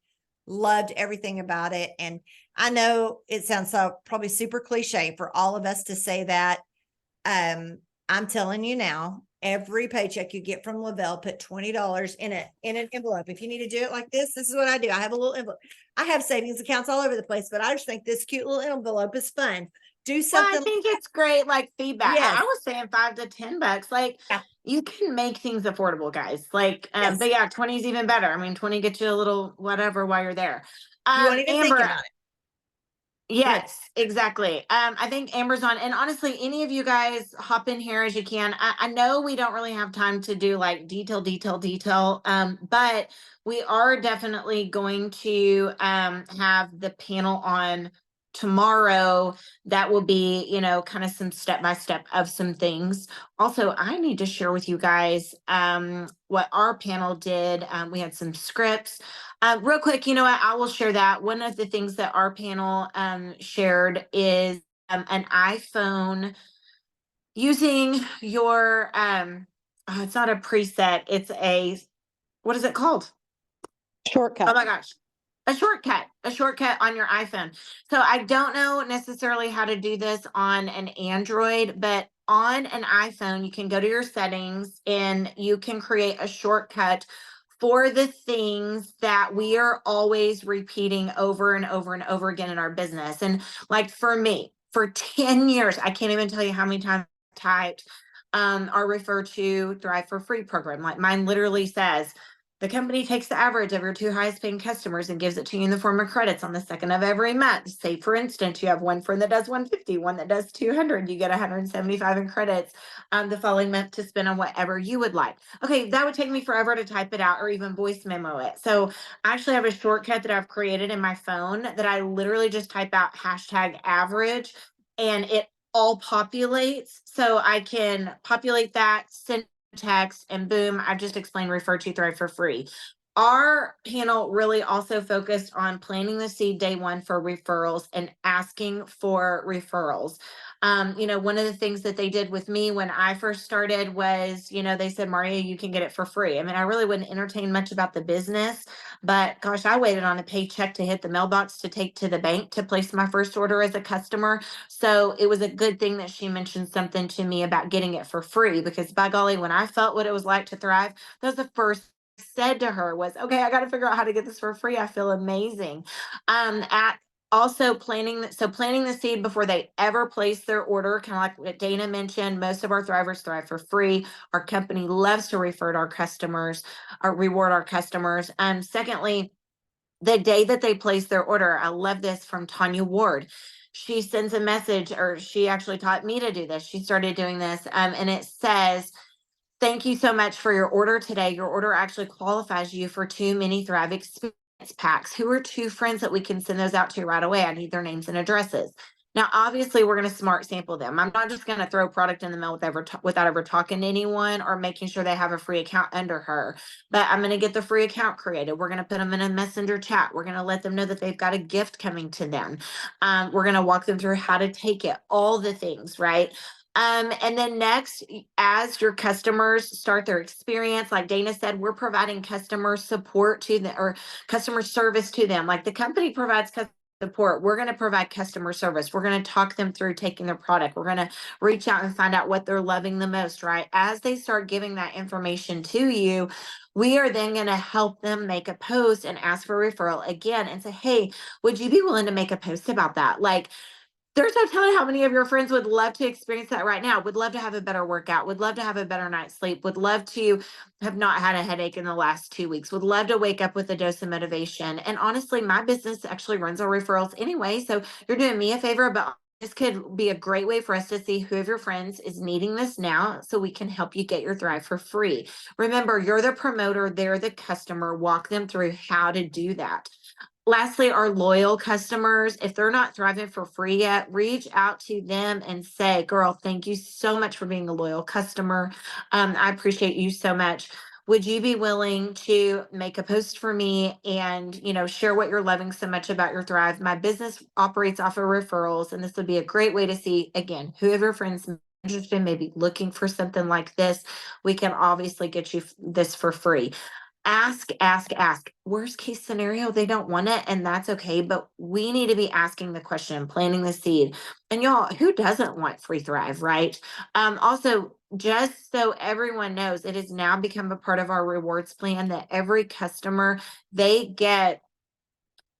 loved everything about it. And I know it sounds so probably super cliche for all of us to say that. I'm telling you now, every paycheck you get from Lavelle, put $20 in an envelope. If you need to do it like this is what I do. I have a little envelope. I have savings accounts all over the place, but I just think this cute little envelope is fun. Do Well, I something. think it's great, like feedback. I Yes. was saying $5 to $10. Like Yeah. you can make things affordable, guys. Like, Yes. but yeah, 20 is even better. I mean, 20 gets you a little whatever while you're there. You won't even think Amber, about it. yes, exactly. I think Amber's on, and honestly, any of you guys hop in here as you can. I know we don't really have time to do like detail. But we are definitely going to have the panel on tomorrow. That will be, kind of some step by step of some things. Also, I need to share with you guys what our panel did. We had some scripts. Real quick, you know what? I will share that. One of the things that our panel shared is an iPhone using your it's not a preset, it's what is it called? Shortcut. Oh my gosh. A shortcut on your iPhone. So I don't know necessarily how to do this on an Android, but on an iPhone, you can go to your settings and you can create a shortcut for the things that we are always repeating over and over and over again in our business. And like for me, for 10 years, I can't even tell you how many times I typed or refer to Thrive for Free program. Like mine literally says, the company takes the average of your 2 highest paying customers and gives it to you in the form of credits on the second of every month. Say, for instance, you have one friend that does 150, one that does 200, you get 175 in credits the following month to spend on whatever you would like. Okay, that would take me forever to type it out or even voice memo it. So I actually have a shortcut that I've created in my phone that I literally just type out #average and it all populates. So I can populate that, send text, and boom, I just explained refer to Thrive for Free. Our panel really also focused on planting the seed day one for referrals and asking for referrals. One of the things that they did with me when I first started was, they said, Maria, you can get it for free. I mean, I really wouldn't entertain much about the business, but gosh, I waited on a paycheck to hit the mailbox to take to the bank to place my first order as a customer. So it was a good thing that she mentioned something to me about getting it for free, because by golly, when I felt what it was like to thrive, that was the first I said to her was, okay, I got to figure out how to get this for free. I feel amazing. At also planting the seed before they ever place their order, kind of like what Dana mentioned. Most of our thrivers thrive for free. Our company loves to refer to our customers or reward our customers. Secondly, the day that they place their order, I love this from Tanya Ward. She sends a message, or she actually taught me to do this. She started doing this, and it says, thank you so much for your order today. Your order actually qualifies you for 2 mini Thrive experience packs. Who are 2 friends that we can send those out to right away? I need their names and addresses. Now, obviously, we're going to smart sample them. I'm not just going to throw product in the mail without ever talking to anyone or making sure they have a free account under her. But I'm going to get the free account created. We're going to put them in a messenger chat. We're going to let them know that they've got a gift coming to them. We're going to walk them through how to take it, all the things, right? And then next, as your customers start their experience, like Dana said, we're providing customer support to them, or customer service to them. Like the company provides customer support, we're going to provide customer service. We're going to talk them through taking their product. We're going to reach out and find out what they're loving the most, right? As they start giving that information to you, we are then going to help them make a post and ask for a referral again and say, hey, would you be willing to make a post about that? Like, there's no telling how many of your friends would love to experience that right now, would love to have a better workout, would love to have a better night's sleep, would love to have not had a headache in the last 2 weeks, would love to wake up with a dose of motivation. And honestly, my business actually runs on referrals anyway. So you're doing me a favor, but this could be a great way for us to see who of your friends is needing this now so we can help you get your Thrive for free. Remember, you're the promoter, they're the customer. Walk them through how to do that. Lastly, our loyal customers, if they're not thriving for free yet, reach out to them and say, girl, thank you so much for being a loyal customer. I appreciate you so much. Would you be willing to make a post for me and, share what you're loving so much about your Thrive? My business operates off of referrals, and this would be a great way to see, again, who of your friends interested, maybe looking for something like this. We can obviously get you this for free. ask, ask, ask. Worst case scenario, they don't want it, and that's okay. But we need to be asking the question, planting the seed. And y'all, who doesn't want free Thrive, right? Also, just so everyone knows, it has now become a part of our rewards plan that every customer, they get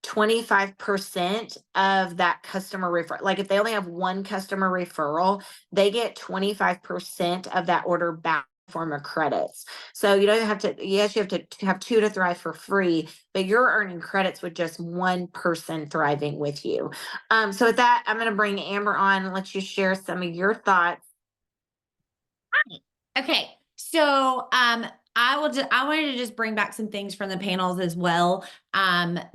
25% of that customer referral. Like if they only have one customer referral, they get 25% of that order back in the form of credits. So you don't have to, yes, you have to have two to thrive for free, but you're earning credits with just one person thriving with you. So with that, I'm going to bring Amber on and let you share some of your thoughts. Okay. So, I wanted to just bring back some things from the panels as well.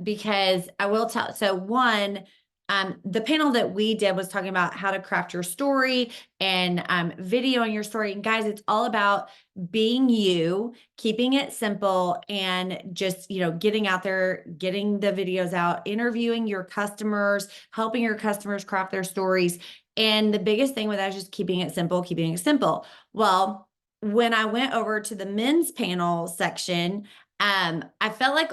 Because I will tell, so one, the panel that we did was talking about how to craft your story and, videoing your story. And guys, it's all about being you, keeping it simple, and just, getting out there, getting the videos out, interviewing your customers, helping your customers craft their stories. And the biggest thing with that is just keeping it simple, keeping it simple. Well, when I went over to the men's panel section, I felt like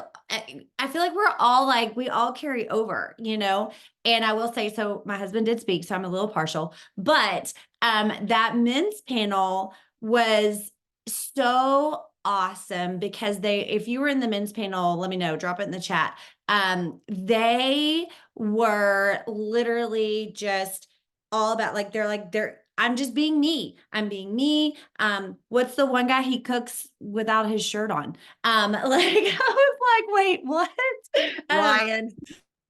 I feel like we're all like we all carry over, And I will say, so my husband did speak, so I'm a little partial, but that men's panel was so awesome because if you were in the men's panel, let me know, drop it in the chat. They were literally just all about they're I'm just being me. I'm being me. What's the one guy he cooks without his shirt on? I was like, wait, what? Ryan.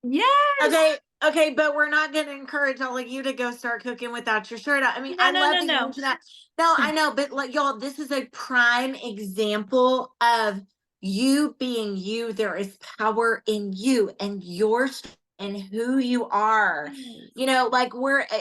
Yes. Okay, but we're not going to encourage all of you to go start cooking without your shirt on. I mean, No, I no, love no, that you no. mentioned that. No, I know, but like y'all, this is a prime example of you being you. There is power in you and and who you are. Like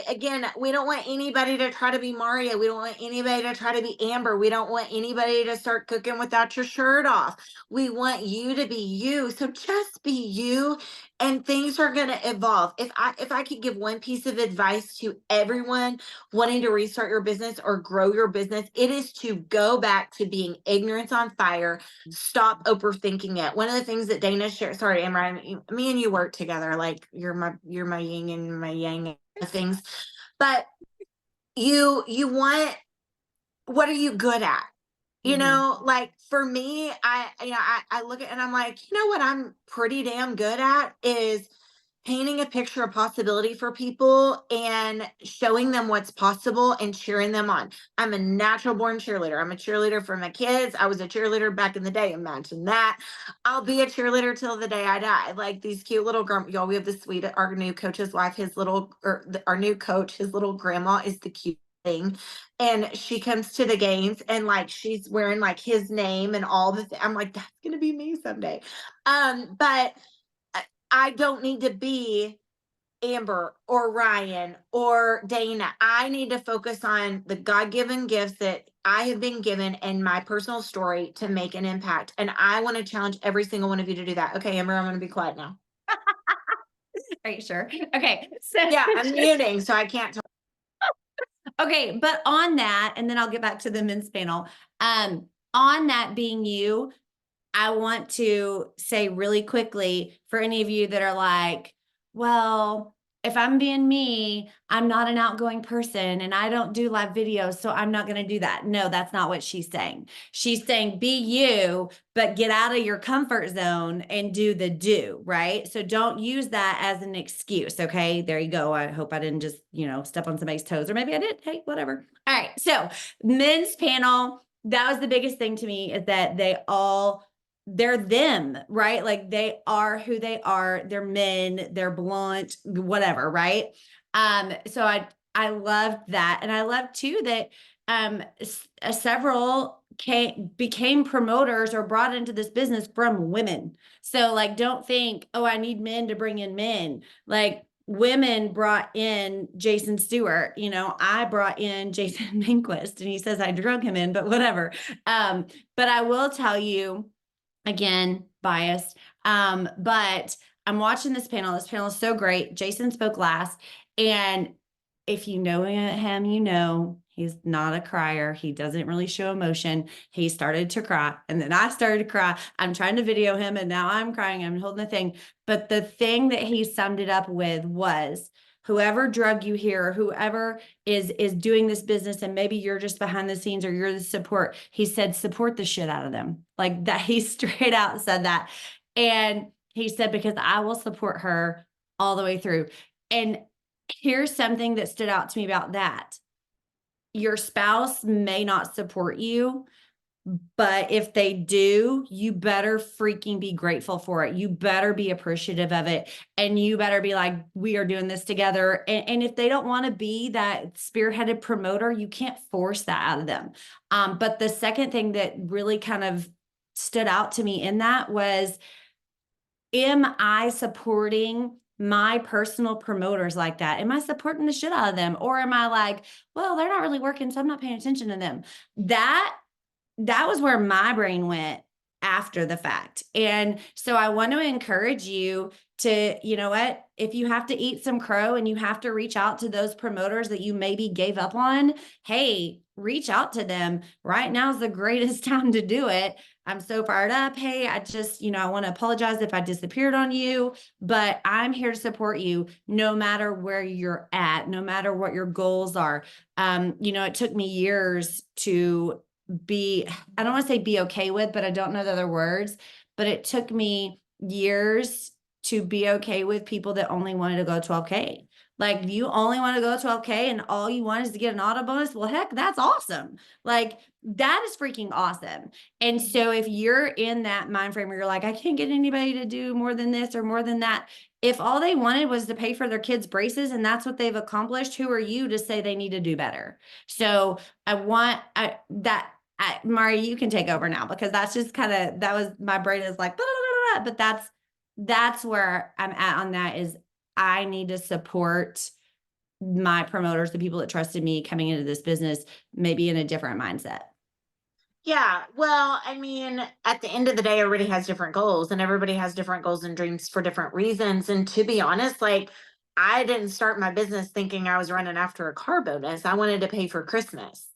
again, we don't want anybody to try to be Mario. We don't want anybody to try to be Amber. We don't want anybody to start cooking without your shirt off. We want you to be you. So just be you, and things are going to evolve. If I could give one piece of advice to everyone wanting to restart your business or grow your business, it is to go back to being ignorance on fire. Stop overthinking it. One of the things that Dana shared, sorry, Amber, me and you work together. Like you're my yin and my yang things, but you want, what are you good at? Like for me, I look at and I'm like, what I'm pretty damn good at is painting a picture of possibility for people and showing them what's possible and cheering them on. I'm a natural born cheerleader. I'm a cheerleader for my kids. I was a cheerleader back in the day. Imagine that. I'll be a cheerleader till the day I die. Like these cute little y'all, we have this sweet, our new coach's wife, our new coach, his little grandma is the cute thing, and she comes to the games and like she's wearing like his name and all I'm like, that's gonna be me someday. But I don't need to be Amber or Ryan or Dana. I need to focus on the God-given gifts that I have been given and my personal story to make an impact. And I want to challenge every single one of you to do that. Okay, Amber, I'm going to be quiet now. Are you sure? Okay. So yeah, I'm muting, so I can't talk. Okay, but on that, and then I'll get back to the men's panel. On that being you, I want to say really quickly for any of you that are like, well, if I'm being me, I'm not an outgoing person and I don't do live videos, so I'm not going to do that. No, that's not what she's saying. She's saying be you, but get out of your comfort zone and do the do, right? So don't use that as an excuse. Okay, there you go. I hope I didn't just, step on somebody's toes, or maybe I did. Hey, whatever. All right. So men's panel, that was the biggest thing to me, is that they're them, right? Like they are who they are. They're men, they're blunt, whatever, right? So I loved that. And I love too that several became promoters or brought into this business from women. So like, don't think, oh, I need men to bring in men. Like women brought in Jason Stewart, I brought in Jason Minquist, and he says I drug him in, but whatever. But I will tell you, again, biased. But I'm watching this panel. This panel is so great. Jason spoke last, and if you know him, you know he's not a crier. He doesn't really show emotion. He started to cry, and then I started to cry. I'm trying to video him, and now I'm crying. I'm holding the thing. But the thing that he summed it up with was, whoever drug you here, whoever is doing this business, and maybe you're just behind the scenes or you're the support, he said, support the shit out of them. Like that, he straight out said that. And he said, because I will support her all the way through. And here's something that stood out to me about that. Your spouse may not support you, but if they do, you better freaking be grateful for it. You better be appreciative of it. And you better be like, we are doing this together. And if they don't want to be that spearheaded promoter, you can't force that out of them. But the second thing that really kind of stood out to me in that was, am I supporting my personal promoters like that? Am I supporting the shit out of them? Or am I like, well, they're not really working, so I'm not paying attention to them? That was where my brain went after the fact. And so I want to encourage you to, you know what, if you have to eat some crow and you have to reach out to those promoters that you maybe gave up on, hey, reach out to them. Right now is the greatest time to do it. I'm so fired up. Hey, I just, I want to apologize if I disappeared on you, but I'm here to support you no matter where you're at, no matter what your goals are. It took me years to I don't want to say be okay with, but I don't know the other words, but it took me years to be okay with people that only wanted to go 12K. Like, you only want to go 12K and all you want is to get an auto bonus. Well, heck, that's awesome. Like, that is freaking awesome. And so if you're in that mind frame where you're like, I can't get anybody to do more than this or more than that, if all they wanted was to pay for their kids' braces and that's what they've accomplished, who are you to say they need to do better? So Mari, you can take over now, because that's just that was my brain is like, blah, blah, blah, blah, but that's where I'm at on that. Is I need to support my promoters, the people that trusted me coming into this business, maybe in a different mindset. Yeah. Well, I mean, at the end of the day, everybody has different goals, and everybody has different goals and dreams for different reasons. And to be honest, like, I didn't start my business thinking I was running after a car bonus. I wanted to pay for Christmas.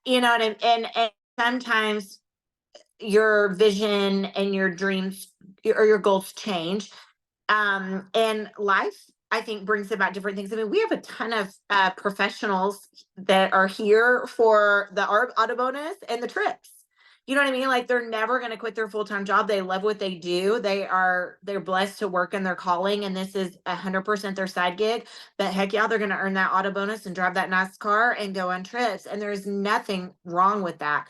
You know what I mean? And sometimes your vision and your dreams or your goals change. And life, I think, brings about different things. I mean, we have a ton of professionals that are here for the auto bonus and the trips. You know what I mean? Like, they're never going to quit their full-time job. They love what they do. They're blessed to work in their calling, and this is 100% their side gig. But heck yeah, they're going to earn that auto bonus and drive that nice car and go on trips. And there's nothing wrong with that.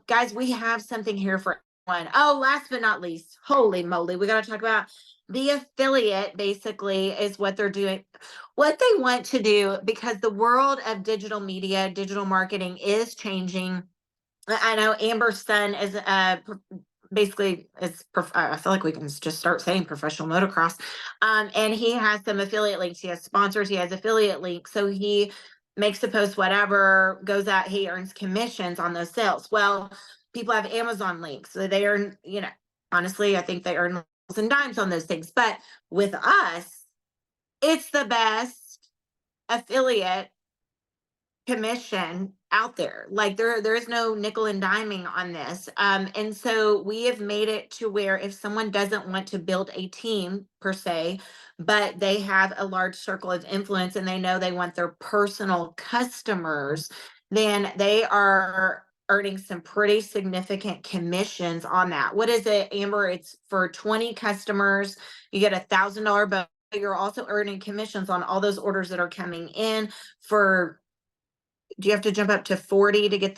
Guys, we have something here for everyone. Oh, last but not least, holy moly, we got to talk about the affiliate. Basically is what they're doing, what they want to do, because the world of digital media, digital marketing is changing. I know Amber's son is basically I feel like we can just start saying professional motocross. And he has some affiliate links. He has sponsors, he has affiliate links. So he makes a post, whatever, goes out, he earns commissions on those sales. Well, people have Amazon links, so they earn, honestly, I think they earn nickels and dimes on those things. But with us, it's the best affiliate commission out there. Like, there is no nickel and diming on this. And so we have made it to where if someone doesn't want to build a team per se, but they have a large circle of influence and they know they want their personal customers, then they are earning some pretty significant commissions on that. What is it, Amber? It's for 20 customers, you get $1,000 bonus. You're also earning commissions on all those orders that are coming in. Do you have to jump up to 40 to get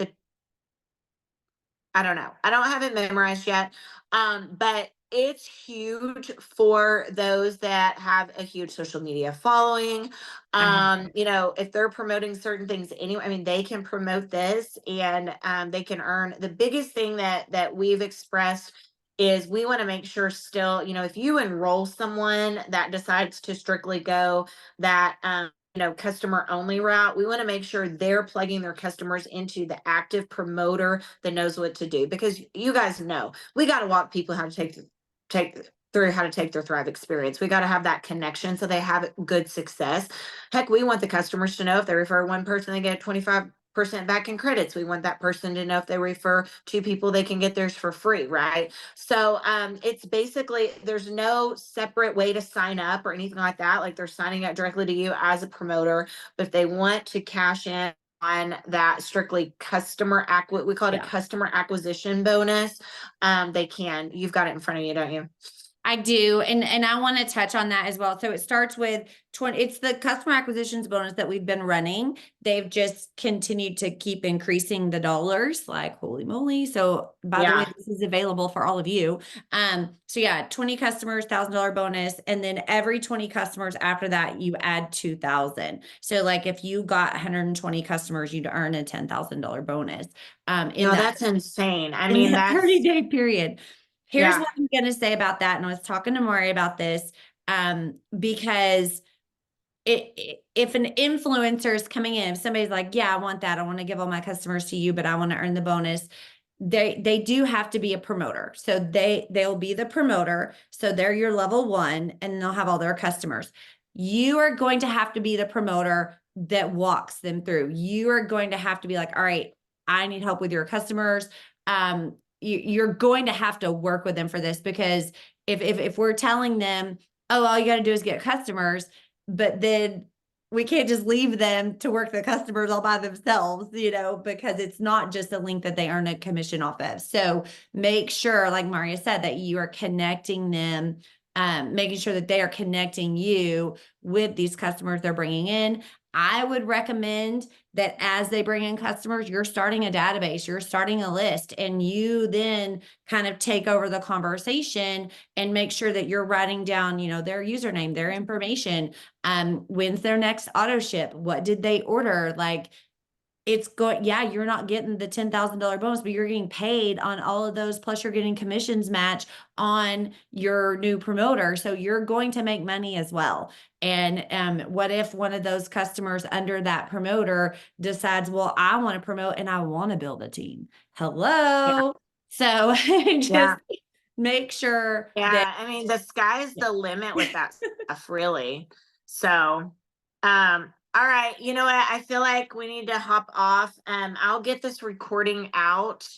I don't know. I don't have it memorized yet. But it's huge for those that have a huge social media following. If they're promoting certain things anyway, I mean, they can promote this, and they can earn. The biggest thing that we've expressed is we want to make sure still, if you enroll someone that decides to strictly go that customer only route, we want to make sure they're plugging their customers into the active promoter that knows what to do, because you guys know we got to walk people how to take through how to take their Thrive experience. We got to have that connection so they have good success. Heck, we want the customers to know if they refer one person, they get 25% back in credits. We want that person to know if they refer two people, they can get theirs for free, right? So it's basically, there's no separate way to sign up or anything like that. Like they're signing up directly to you as a promoter, but if they want to cash in on that strictly we call it a Yeah. customer acquisition bonus, they can. You've got it in front of you, don't you? I do. And I want to touch on that as well. So it starts with 20, it's the customer acquisitions bonus that we've been running. They've just continued to keep increasing the dollars, like holy moly. So by the way, Yeah. this is available for all of you. So yeah, 20 customers, $1,000 bonus. And then every 20 customers after that, you add 2,000. So like if you got 120 customers, you'd earn a $10,000 bonus. In No, that that's insane. I in mean, that that's 30-day period. Here's yeah. what I'm going to say about that. And I was talking to Maury about this, because if an influencer is coming in, if somebody's like, yeah, I want that. I want to give all my customers to you, but I want to earn the bonus. They do have to be a promoter. So they'll be the promoter. So they're your level one and they'll have all their customers. You are going to have to be the promoter that walks them through. You are going to have to be like, all right, I need help with your customers. You're going to have to work with them for this, because if we're telling them, oh, all you got to do is get customers, but then we can't just leave them to work the customers all by themselves, because it's not just a link that they earn a commission off of. So make sure, like Maria said, that you are connecting them, making sure that they are connecting you with these customers they're bringing in. I would recommend that as they bring in customers, you're starting a database, you're starting a list, and you then kind of take over the conversation and make sure that you're writing down, their username, their information, when's their next auto ship, what did they order, like it's going, yeah, you're not getting the $10,000 bonus, but you're getting paid on all of those. Plus you're getting commissions match on your new promoter. So you're going to make money as well. And what if one of those customers under that promoter decides, well, I want to promote and I want to build a team. Hello. So just Yeah. make sure that, Yeah. I mean, the sky's the limit with that stuff, really. So, all right. You know what? I feel like we need to hop off. I'll get this recording out.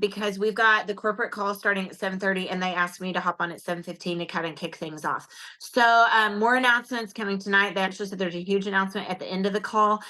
Because we've got the corporate call starting at 7:30 and they asked me to hop on at 7:15 to kind of kick things off. So more announcements coming tonight. They actually said there's a huge announcement at the end of the call.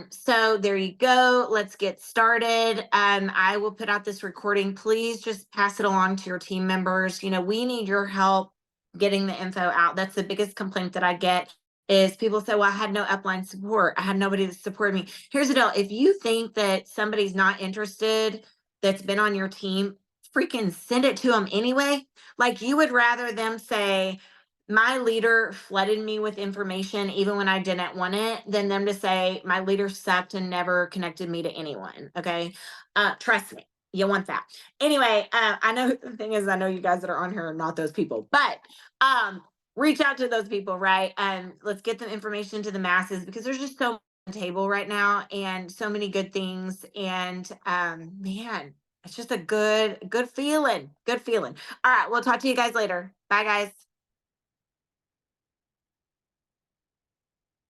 So there you go. Let's get started. I will put out this recording. Please just pass it along to your team members. We need your help getting the info out. That's the biggest complaint that I get is people say, well, I had no upline support. I had nobody that supported me. Here's the deal. If you think that somebody's not interested that's been on your team, freaking send it to them anyway. Like you would rather them say, my leader flooded me with information even when I didn't want it, than them to say, my leader sucked and never connected me to anyone. Okay. Trust me. You want that. Anyway, I know the thing is, I know you guys that are on here are not those people, but reach out to those people, right? And let's get the information to the masses because there's just so much on the table right now and so many good things. And man, it's just a good feeling. Good feeling. All right, we'll talk to you guys later. Bye, guys.